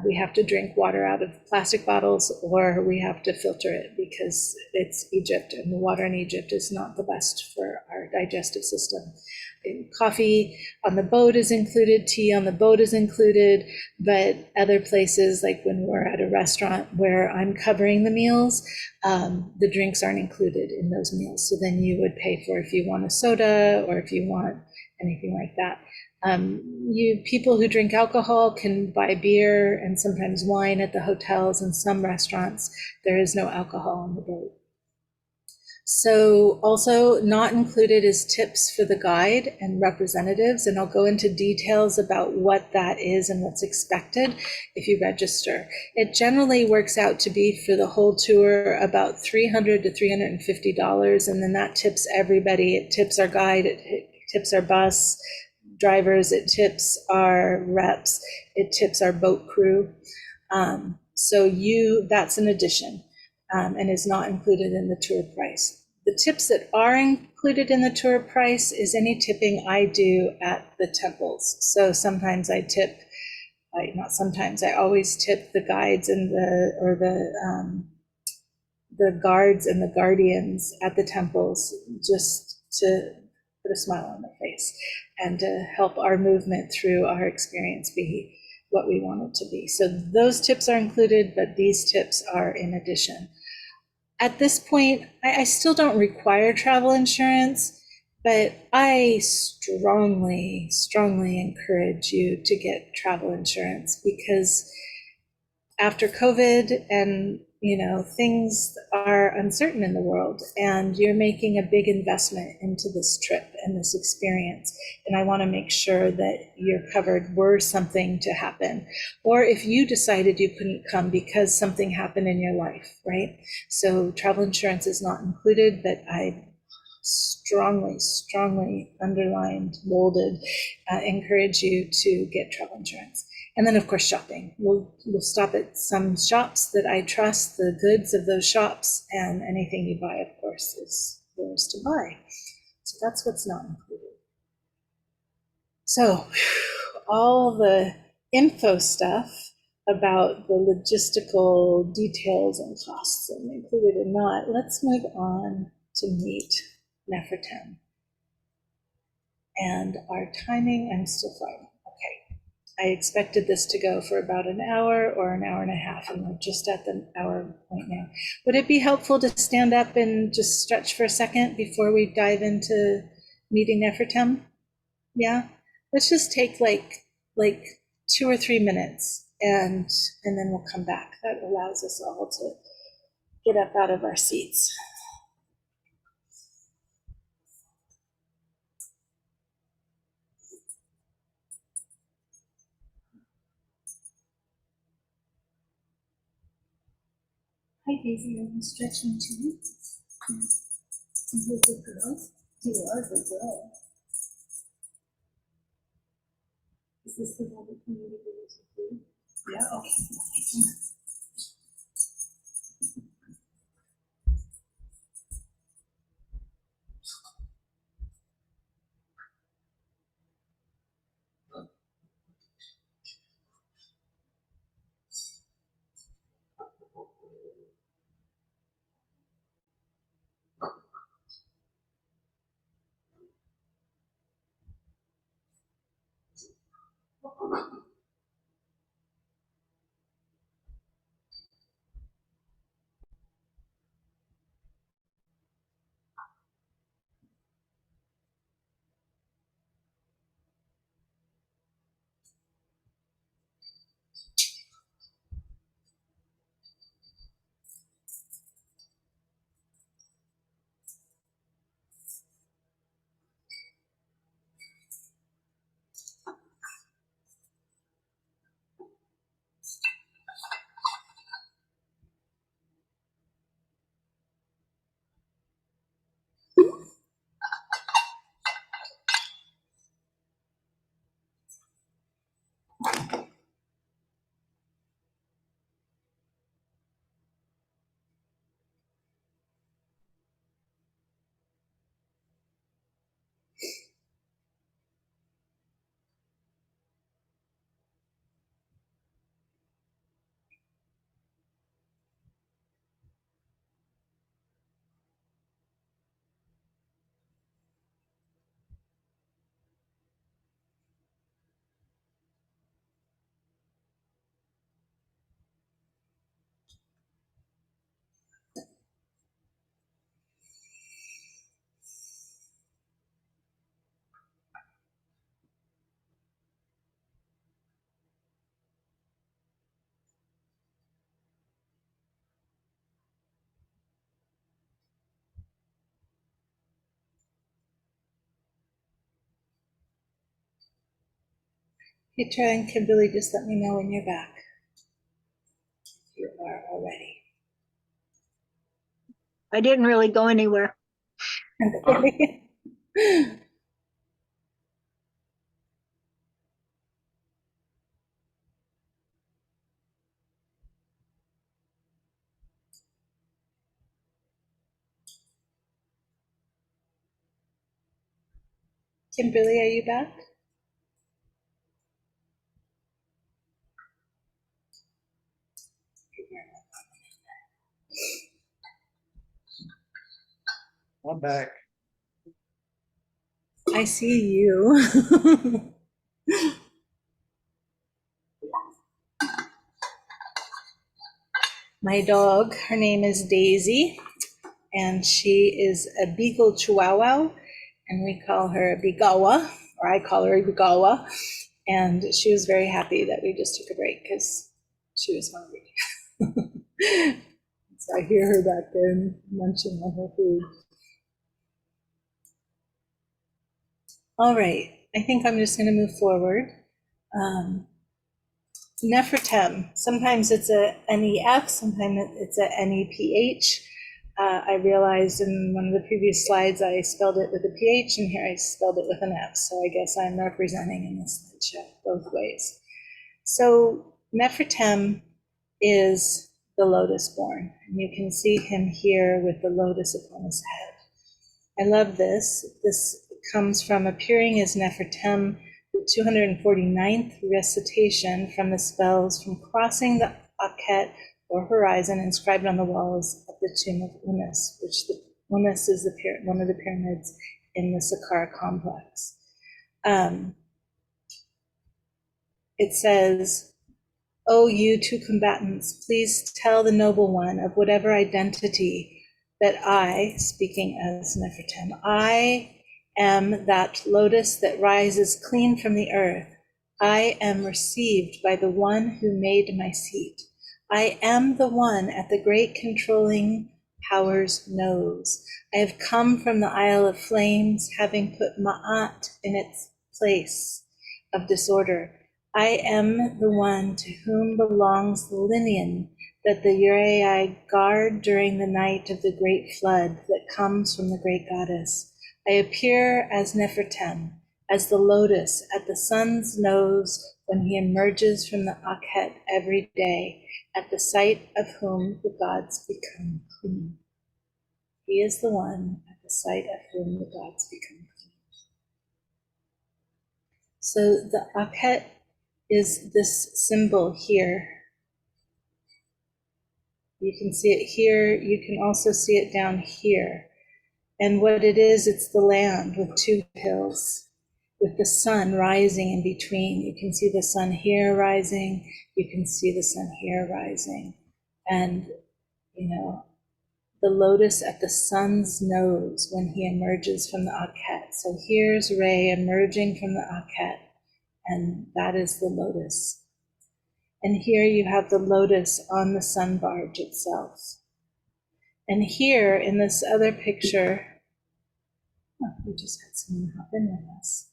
We have to drink water out of plastic bottles, or we have to filter it because it's Egypt, and the water in Egypt is not the best for our digestive system. Coffee on the boat is included, tea on the boat is included, but other places, like when we're at a restaurant where I'm covering the meals, the drinks aren't included in those meals. So then you would pay for if you want a soda or if you want anything like that. You people who drink alcohol can buy beer and sometimes wine at the hotels and some restaurants. There is no alcohol on the boat. So also not included is tips for the guide and representatives, and I'll go into details about what that is and what's expected if you register. It generally works out to be for the whole tour about $300 to $350, and then that tips everybody. It tips our guide, it tips our bus drivers, it tips our reps, it tips our boat crew. That's an addition. And is not included in the tour price. The tips that are included in the tour price is any tipping I do at the temples. So sometimes I tip, not sometimes, I always tip the guides and the guards and the guardians at the temples, just to put a smile on their face and to help our movement through our experience be what we want it to be. So those tips are included, but these tips are in addition. At this point, I still don't require travel insurance, but I strongly, strongly encourage you to get travel insurance, because after COVID and, things are uncertain in the world, and you're making a big investment into this trip and this experience. And I want to make sure that you're covered were something to happen, or if you decided you couldn't come because something happened in your life, right? So travel insurance is not included, but I strongly, strongly underlined, bolded, encourage you to get travel insurance. And then, of course, shopping. We'll stop at some shops that I trust the goods of those shops, and anything you buy, of course, is yours to buy. So that's what's not included. So all the info stuff about the logistical details and costs, and included or not, let's move on to meet Nefertem. And our timing, I'm still flying. Okay. I expected this to go for about an hour or an hour and a half, and we're just at the hour point now. Would it be helpful to stand up and just stretch for a second before we dive into meeting Nefertem? Yeah? Let's just take like 2 or 3 minutes, and then we'll come back. That allows us all to get up out of our seats. Hi, Daisy. Are you stretching too? You're a good girl. You are a good girl. Is this the one that you need to do? Yeah. Okay. Petra and Kimberly, just let me know when you're back. If you are already. I didn't really go anywhere. Kimberly, are you back? I'm back. I see you. My dog, her name is Daisy, and she is a Beagle Chihuahua, and we call her Bigawa, or I call her Bigawa. And she was very happy that we just took a break because she was hungry. So I hear her back there munching on her food. All right, I think I'm just going to move forward. Nefertem, sometimes it's a NEF, sometimes it's a NEPH. I realized in one of the previous slides I spelled it with a PH, and here I spelled it with an F, so I guess I'm representing in this slideshow both ways. So Nefertem is the lotus born, and you can see him here with the lotus upon his head. I love this. This comes from appearing as Nefertem, the 249th recitation from the spells from crossing the Akhet or horizon inscribed on the walls of the tomb of Unas, which Unas is one of the pyramids in the Saqqara complex. It says, "O you two combatants, please tell the noble one of whatever identity that I," speaking as Nefertem, "I am that lotus that rises clean from the earth. I am received by the one who made my seat. I am the one at the great controlling power's nose. I have come from the Isle of Flames, having put Ma'at in its place of disorder. I am the one to whom belongs the linen that the Uriai guard during the night of the great flood that comes from the great goddess. I appear as Nefertem, as the lotus at the sun's nose when he emerges from the Akhet every day, at the sight of whom the gods become clean." He is the one at the sight of whom the gods become clean. So the Akhet is this symbol here. You can see it here. You can also see it down here. And what it is, it's the land with two hills, with the sun rising in between. You can see the sun here rising. You can see the sun here rising. And, the lotus at the sun's nose when he emerges from the Akhet. So here's Re emerging from the Akhet, and that is the lotus. And here you have the lotus on the sun barge itself. And here in this other picture, we just had someone hop in with us.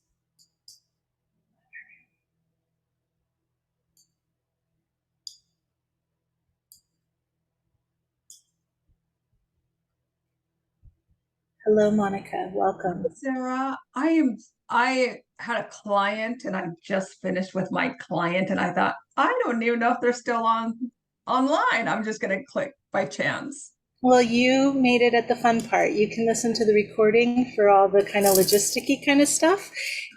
Hello, Monica. Welcome. Sarah, I had a client and I just finished with my client and I thought, I don't even know if they're still online. I'm just gonna click by chance. Well, you made it at the fun part. You can listen to the recording for all the kind of logisticy kind of stuff.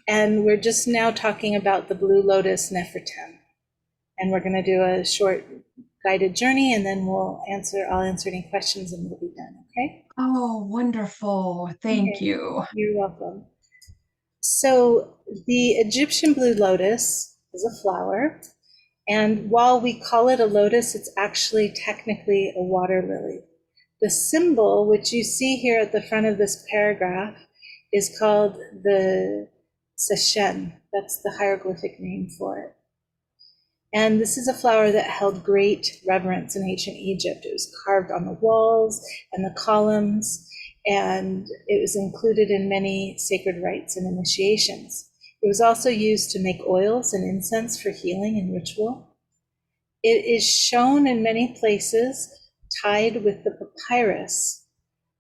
And we're just now talking about the Blue Lotus Nefertem. And we're going to do a short guided journey, and then I'll answer any questions and we'll be done, okay? Oh, wonderful. Thank Okay. you. You're welcome. So the Egyptian blue lotus is a flower. And while we call it a lotus, it's actually technically a water lily. The symbol, which you see here at the front of this paragraph, is called the Seshen. That's the hieroglyphic name for it. And this is a flower that held great reverence in ancient Egypt. It was carved on the walls and the columns, and it was included in many sacred rites and initiations. It was also used to make oils and incense for healing and ritual. It is shown in many places tied with the papyrus.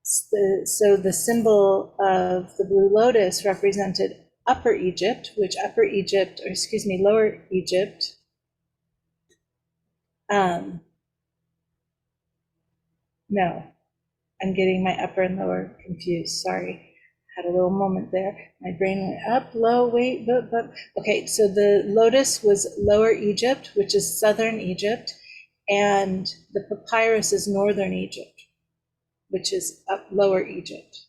So the symbol of the blue lotus represented Upper Egypt, which Lower Egypt. No, I'm getting my upper and lower confused. Sorry. Had a little moment there. My brain went up, low, wait, but. Okay, so the lotus was Lower Egypt, which is southern Egypt, and the papyrus is northern Egypt, which is Lower Egypt.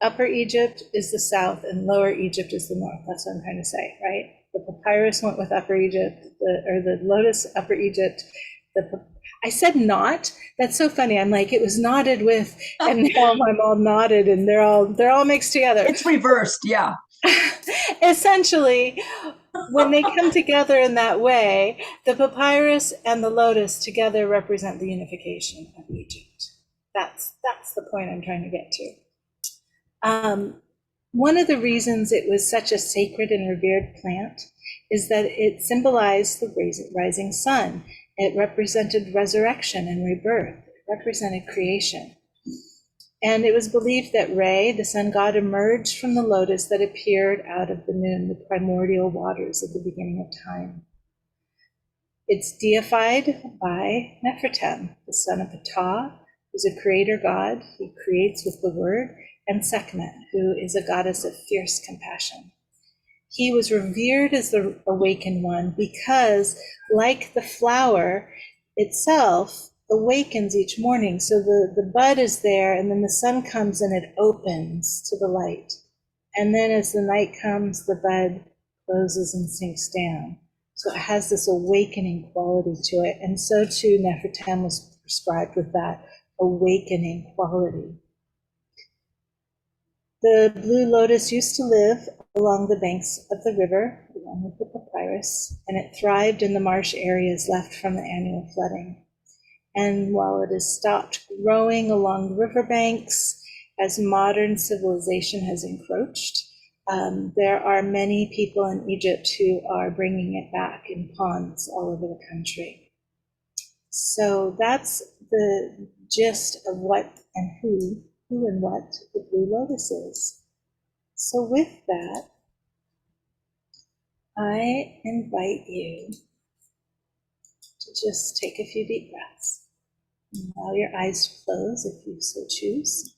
Upper Egypt is the south, and Lower Egypt is the north. That's what I'm trying to say, right? The papyrus went with Upper Egypt, the lotus, Upper Egypt. I said not. That's so funny. I'm like, it was knotted with, and now I'm all knotted, and they're all mixed together. It's reversed, yeah. Essentially, when they come together in that way, the papyrus and the lotus together represent the unification of Egypt. That's the point I'm trying to get to. One of the reasons it was such a sacred and revered plant is that it symbolized the rising sun. It represented resurrection and rebirth. It represented creation. And it was believed that Re, the sun god, emerged from the lotus that appeared out of the moon, the primordial waters at the beginning of time. It's deified by Nefertem, the son of Ptah, who's a creator god. He creates with the word, and Sekhmet, who is a goddess of fierce compassion. He was revered as the awakened one because, like the flower itself, awakens each morning. So the bud is there, and then the sun comes and it opens to the light. And then as the night comes, the bud closes and sinks down. So it has this awakening quality to it. And so too, Nefertem was prescribed with that awakening quality. The blue lotus used to live along the banks of the river, along with the papyrus, and it thrived in the marsh areas left from the annual flooding. And while it has stopped growing along riverbanks as modern civilization has encroached, there are many people in Egypt who are bringing it back in ponds all over the country. So that's the gist of what and who and what the blue lotus is. So with that, I invite you to just take a few deep breaths. Allow your eyes to close if you so choose.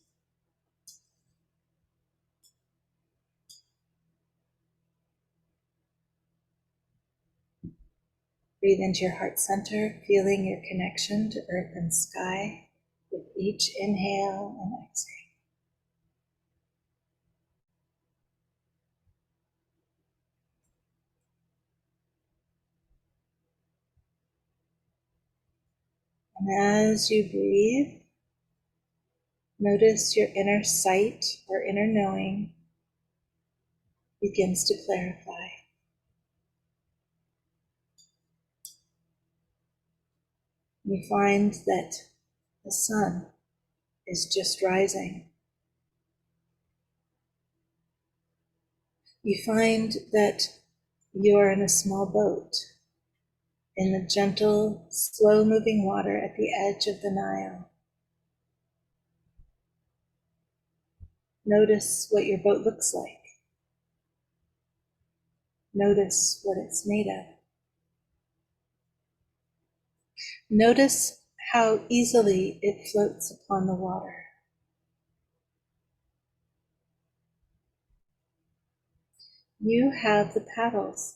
Breathe into your heart center, feeling your connection to earth and sky with each inhale and exhale. And as you breathe, notice your inner sight or inner knowing begins to clarify. You find that the sun is just rising. You find that you're in a small boat in the gentle, slow-moving water at the edge of the Nile. Notice what your boat looks like. Notice what it's made of. Notice how easily it floats upon the water. You have the paddles.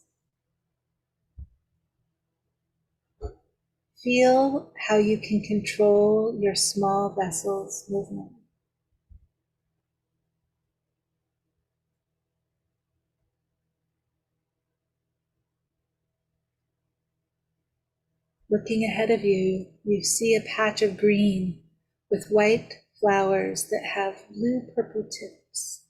Feel how you can control your small vessel's movement. Looking ahead of you, you see a patch of green with white flowers that have blue-purple tips.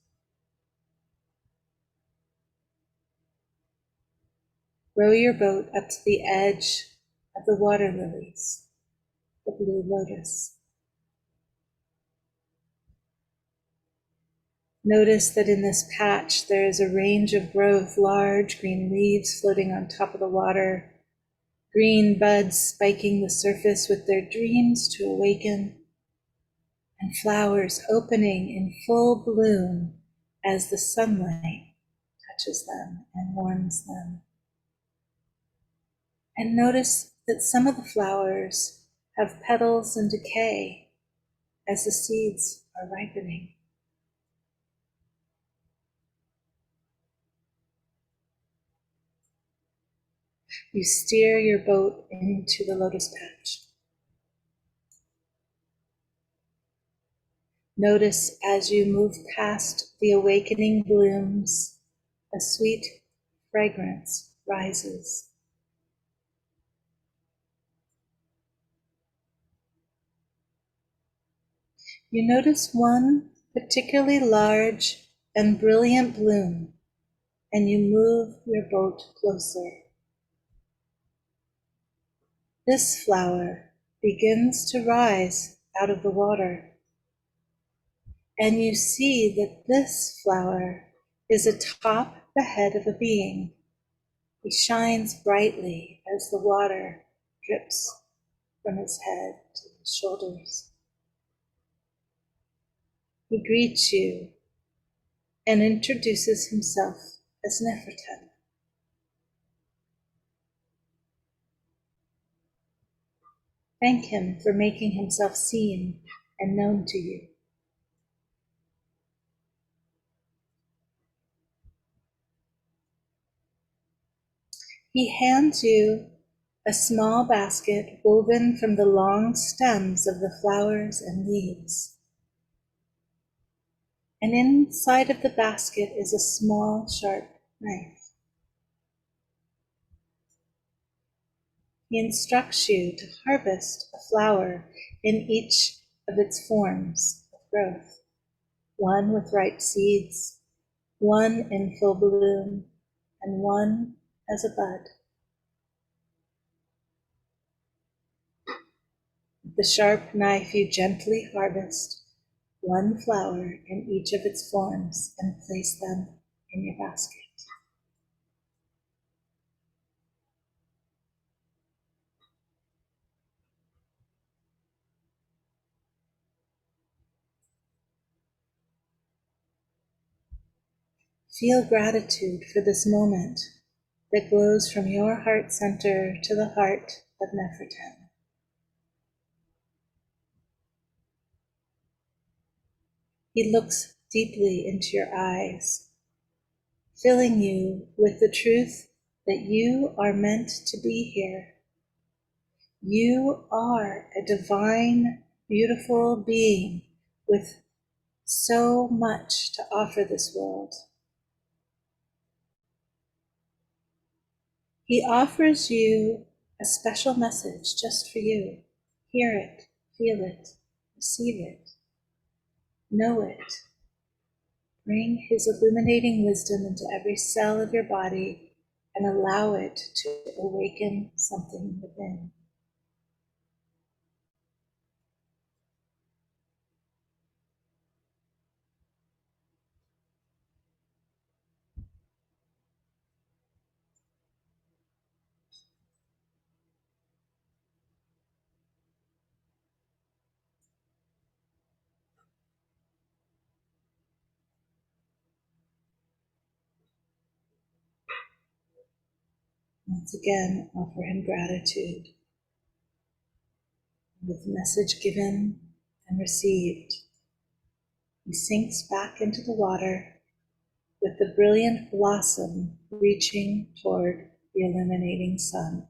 Row your boat up to the edge of the water lilies, the blue lotus. Notice that in this patch there is a range of growth, large green leaves floating on top of the water, green buds spiking the surface with their dreams to awaken, and flowers opening in full bloom as the sunlight touches them and warms them. And notice that some of the flowers have petals in decay as the seeds are ripening. You steer your boat into the lotus patch. Notice as you move past the awakening blooms, a sweet fragrance rises. You notice one particularly large and brilliant bloom, and you move your boat closer. This flower begins to rise out of the water, and you see that this flower is atop the head of a being. He shines brightly as the water drips from his head to his shoulders. He greets you and introduces himself as Nefertiti. Thank him for making himself seen and known to you. He hands you a small basket woven from the long stems of the flowers and leaves. And inside of the basket is a small, sharp knife. He instructs you to harvest a flower in each of its forms of growth, one with ripe seeds, one in full bloom, and one as a bud. With the sharp knife you gently harvest one flower in each of its forms and place them in your basket. Feel gratitude for this moment that glows from your heart center to the heart of Nefertiti. He looks deeply into your eyes, filling you with the truth that you are meant to be here. You are a divine, beautiful being with so much to offer this world. He offers you a special message just for you. Hear it, feel it, receive it, know it. Bring his illuminating wisdom into every cell of your body and allow it to awaken something within. Once again, offer him gratitude. With the message given and received, he sinks back into the water with the brilliant blossom reaching toward the illuminating sun.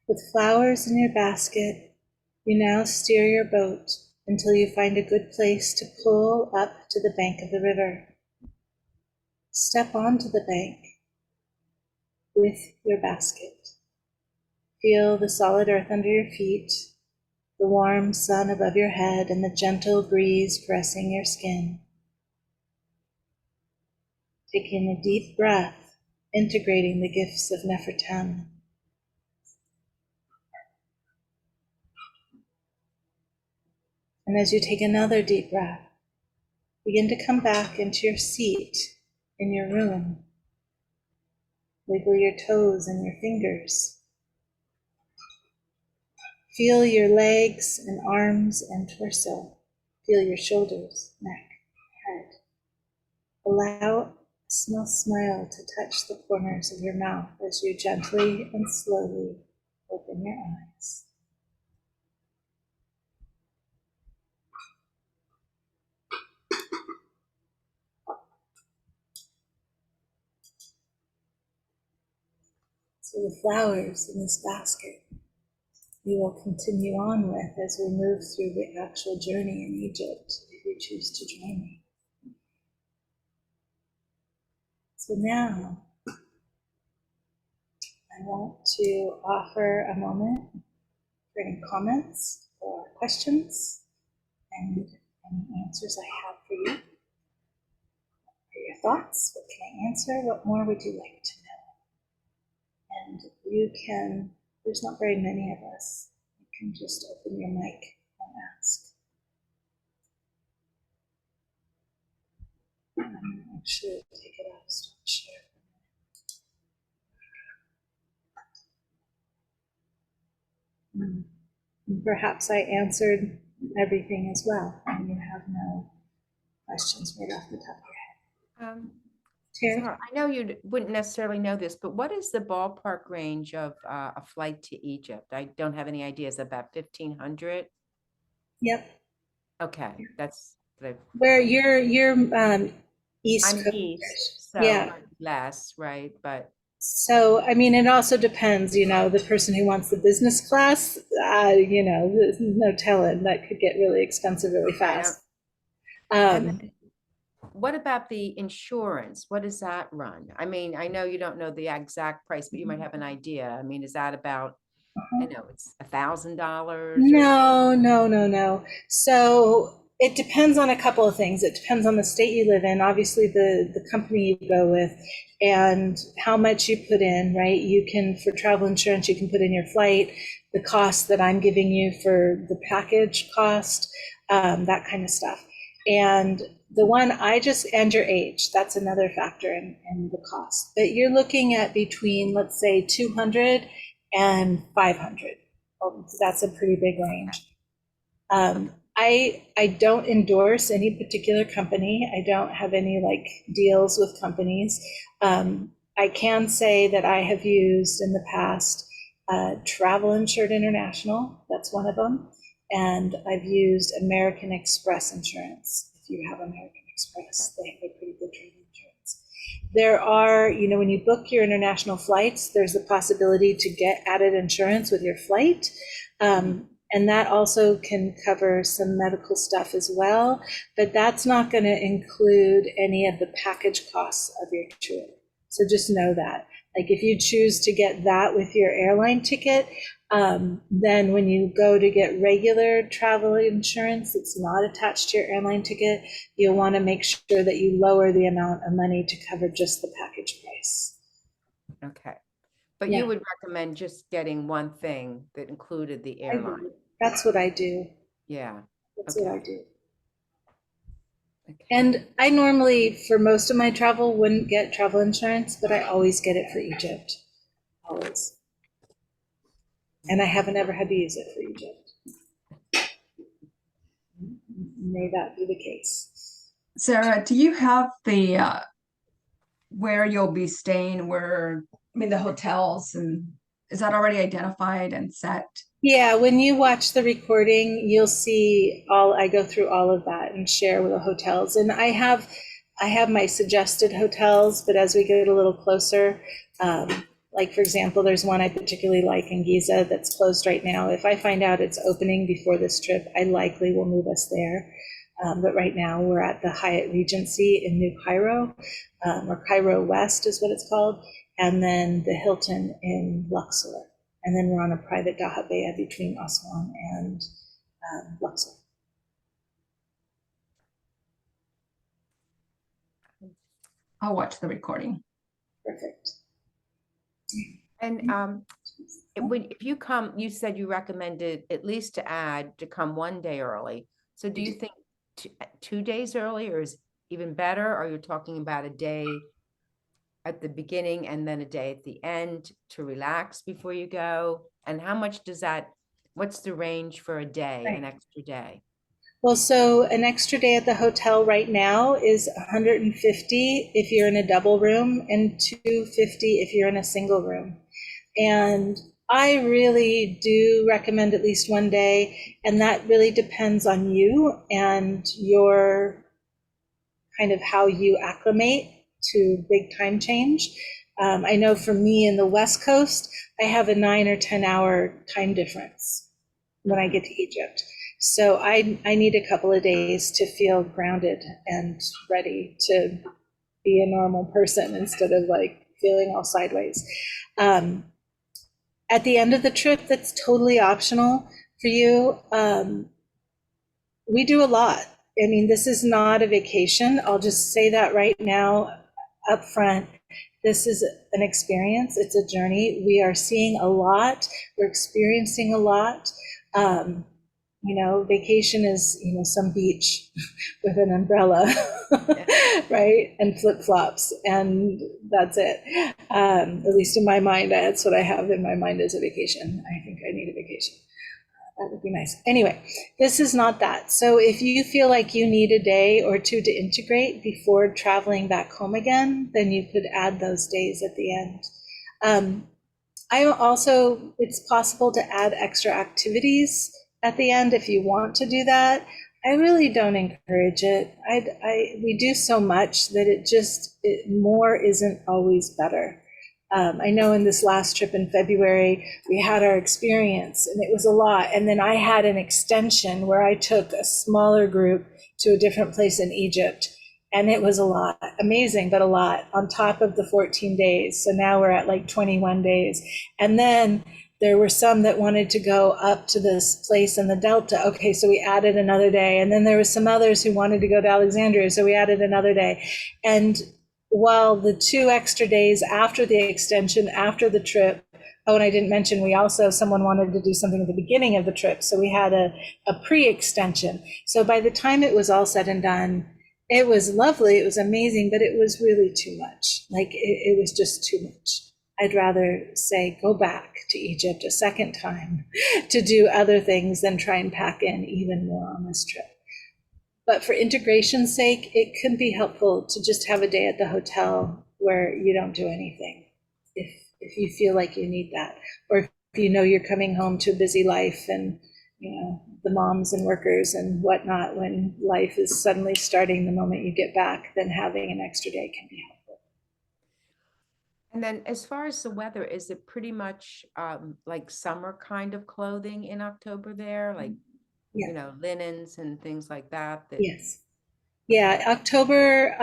With flowers in your basket, you now steer your boat until you find a good place to pull up to the bank of the river. Step onto the bank with your basket. Feel the solid earth under your feet, the warm sun above your head, and the gentle breeze caressing your skin. Taking a deep breath, integrating the gifts of Nefertiti. And as you take another deep breath, begin to come back into your seat in your room. Wiggle your toes and your fingers. Feel your legs and arms and torso. Feel your shoulders, neck, head. Allow a small smile to touch the corners of your mouth as you gently and slowly open your eyes. So the flowers in this basket we will continue on with as we move through the actual journey in Egypt, if you choose to join me. So now, I want to offer a moment for any comments or questions and any answers I have for you. What are your thoughts? What can I answer? What more would you like to know? And you can, there's not very many of us, you can just open your mic and ask. I should take it out, stop share. Perhaps I answered everything as well, and you have no questions right off the top of your head. Terry? Sarah, I know you wouldn't necessarily know this, but what is the ballpark range of a flight to Egypt? I don't have any ideas. About 1,500? Yep. Okay, that's the. Where you're East I'm Coast. east, so Yeah. less, right? But So, I mean, it also depends, the person who wants the business class, there's no telling, that could get really expensive really fast. and then what about the insurance? What does that run? I mean, I know you don't know the exact price, but you might have an idea. I mean, is that about, I know it's $1,000? No. So it depends on a couple of things. It depends on the state you live in, obviously the company you go with, and how much you put in, right? You can, for travel insurance, you can put in your flight, the cost that I'm giving you for the package cost, that kind of stuff. And the one and your age, that's another factor in the cost. But you're looking at between, let's say, 200 and 500. That's a pretty big range. I don't endorse any particular company. I don't have any deals with companies. I can say that I have used in the past Travel Insured International. That's one of them. And I've used American Express Insurance. If you have American Express, they have a pretty good travel insurance. There are, when you book your international flights, there's the possibility to get added insurance with your flight. And that also can cover some medical stuff as well, but that's not going to include any of the package costs of your trip. So just know that. If you choose to get that with your airline ticket, then when you go to get regular travel insurance that's not attached to your airline ticket, you'll want to make sure that you lower the amount of money to cover just the package price. Okay. But you would recommend just getting one thing that included the airline? That's what I do. Yeah. That's what I do. Okay. And I normally, for most of my travel, wouldn't get travel insurance, but I always get it for Egypt. Always. And I haven't ever had to use it for Egypt. May that be the case. Sarah, do you have the where you'll be staying, the hotels, and is that already identified and set? Yeah, when you watch the recording, you'll see I go through all of that and share with the hotels. And I have my suggested hotels, but as we get a little closer, for example, there's one I particularly like in Giza that's closed right now. If I find out it's opening before this trip, I likely will move us there. But right now we're at the Hyatt Regency in New Cairo, or Cairo West is what it's called, and then the Hilton in Luxor. And then we're on a private dahabeah between Aswan and Luxor. I'll watch the recording. Perfect. And if you come, you said you recommended at least to come one day early. So do you think 2 days earlier is even better, or you're talking about a day at the beginning and then a day at the end to relax before you go? And how much does that, what's the range for a day, an Right. extra day? Well, so an extra day at the hotel right now is 150 if you're in a double room and 250 if you're in a single room. And I really do recommend at least one day, and that really depends on you and your kind of how you acclimate to big time change. I know for me in the West Coast, I have a 9 or 10 hour time difference when I get to Egypt. So I need a couple of days to feel grounded and ready to be a normal person instead of like feeling all sideways. At the end of the trip, that's totally optional for you. We do a lot. I mean, this is not a vacation. I'll just say that right now up front. This is an experience. It's a journey. We are seeing a lot. We're experiencing a lot. Vacation is, some beach with an umbrella, right? And flip-flops, and that's it. At least in my mind, that's what I have in my mind as a vacation. I think I need a vacation. That would be nice. Anyway, this is not that. So if you feel like you need a day or two to integrate before traveling back home again, then you could add those days at the end. It's possible to add extra activities at the end if you want to do that. I really don't encourage it. We do so much that more isn't always better. I know in this last trip in February, we had our experience and it was a lot. And then I had an extension where I took a smaller group to a different place in Egypt. And it was a lot, amazing, but a lot on top of the 14 days. So now we're at like 21 days. And then there were some that wanted to go up to this place in the Delta. Okay, so we added another day. And then there were some others who wanted to go to Alexandria. So we added another day. And while the 2 extra days after the extension, after the trip, and I didn't mention, someone wanted to do something at the beginning of the trip. So we had a pre-extension. So by the time it was all said and done, it was lovely. It was amazing, but it was really too much. Like it was just too much. I'd rather say, go back to Egypt a second time to do other things than try and pack in even more on this trip. But for integration's sake, it could be helpful to just have a day at the hotel where you don't do anything, if you feel like you need that, or if you're coming home to a busy life and the moms and workers and whatnot, when life is suddenly starting the moment you get back, then having an extra day can be helpful. And then as far as the weather, is it pretty much like summer kind of clothing in October there? Like, Yeah. Linens and things like that? Yes. Yeah, October,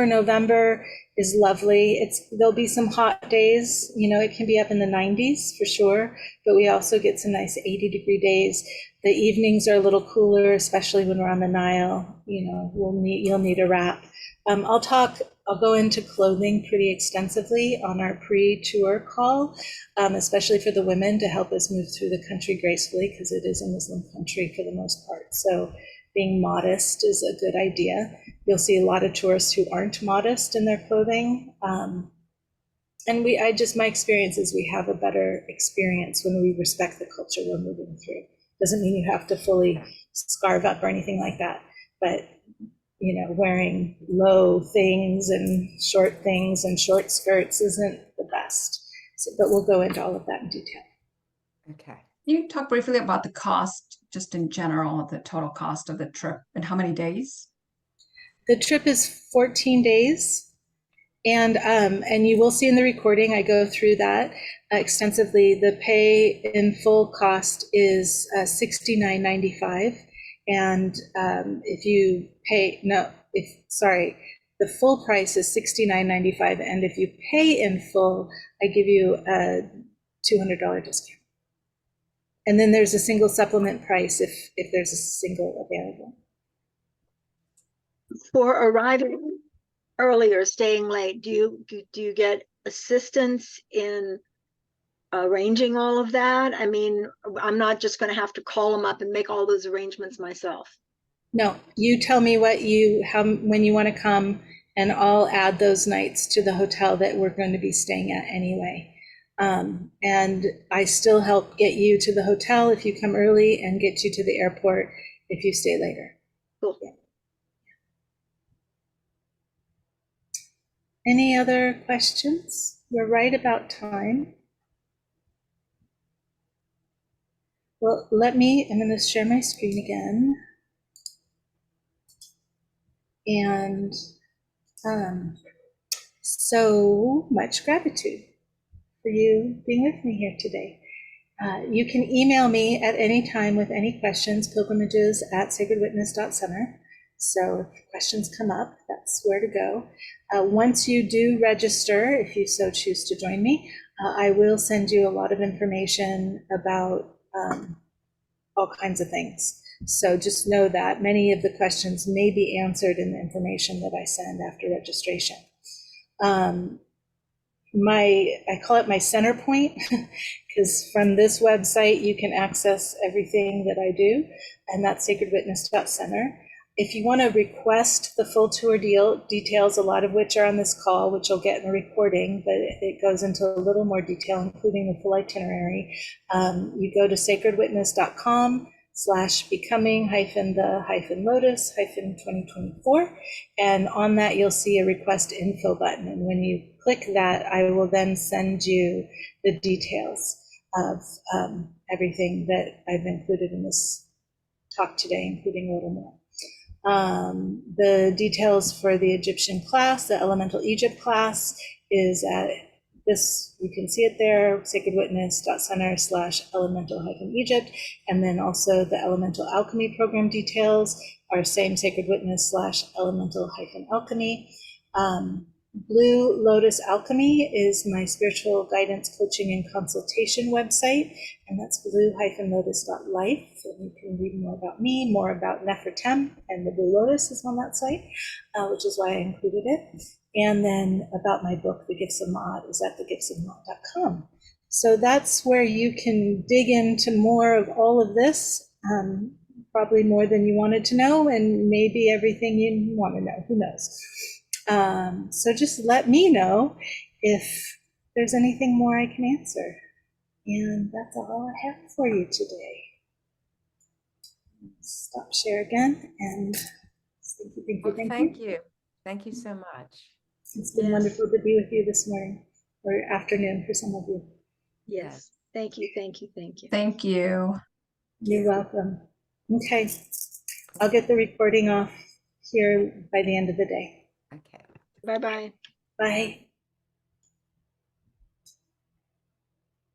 November is lovely. There'll be some hot days, it can be up in the 90s for sure, but we also get some nice 80-degree days. The evenings are a little cooler, especially when we're on the Nile. You'll need a wrap. I'll go into clothing pretty extensively on our pre-tour call, especially for the women, to help us move through the country gracefully, because it is a Muslim country for the most part. So being modest is a good idea. You'll see a lot of tourists who aren't modest in their clothing. And my experience is we have a better experience when we respect the culture we're moving through. Doesn't mean you have to fully scarf up or anything like that, but wearing low things and short skirts isn't the best. But we'll go into all of that in detail. Okay. You talk briefly about the cost, just in general, the total cost of the trip and how many days? The trip is 14 days. And you will see in the recording, I go through that extensively. The pay in full cost is $69.95. And the full price is $69.95. And if you pay in full, I give you a $200 discount. And then there's a single supplement price if there's a single available. For arriving early or staying late, do you get assistance in arranging all of that? I mean, I'm not just going to have to call them up and make all those arrangements myself. No, you tell me when you want to come, and I'll add those nights to the hotel that we're going to be staying at anyway. And I still help get you to the hotel if you come early, and get you to the airport if you stay later. Cool. Yeah. Any other questions? We're right about time. Well, I'm going to share my screen again. And so much gratitude for you being with me here today. You can email me at any time with any questions, pilgrimages@sacredwitness.center. So if questions come up, that's where to go. Once you do register, if you so choose to join me, I will send you a lot of information about all kinds of things. So just know that many of the questions may be answered in the information that I send after registration. I call it my center point, because from this website you can access everything that I do, and that's sacredwitness.center. If you want to request the full tour details, a lot of which are on this call, which you'll get in the recording, but it goes into a little more detail, including the full itinerary. You go to sacredwitness.com/becoming-the-Lotus-2024, and on that you'll see a request info button. And when you click that, I will then send you the details of everything that I've included in this talk today, including a little more. The details for the Egyptian class, the Elemental Egypt class, is at this, you can see it there, sacredwitness.center/elemental-egypt. And then also the Elemental Alchemy program details are same, sacredwitness/elemental-alchemy. Blue Lotus Alchemy is my spiritual guidance, coaching, and consultation website, and that's blue-lotus.life. And you can read more about me, more about Nefertem, and the Blue Lotus is on that site, which is why I included it. And then about my book, The Gifts of Maat, is at thegiftsofmaat.com. So that's where you can dig into more of all of this, probably more than you wanted to know, and maybe everything you want to know, who knows. So just let me know if there's anything more I can answer. And that's all I have for you today. Stop share again, and Thank you. Thank you so much. It's been wonderful to be with you this morning, or afternoon for some of you. Yes. Thank you. Thank you. Thank you. Thank you. You're welcome. Okay. I'll get the recording off here by the end of the day. Okay. Bye-bye. Bye.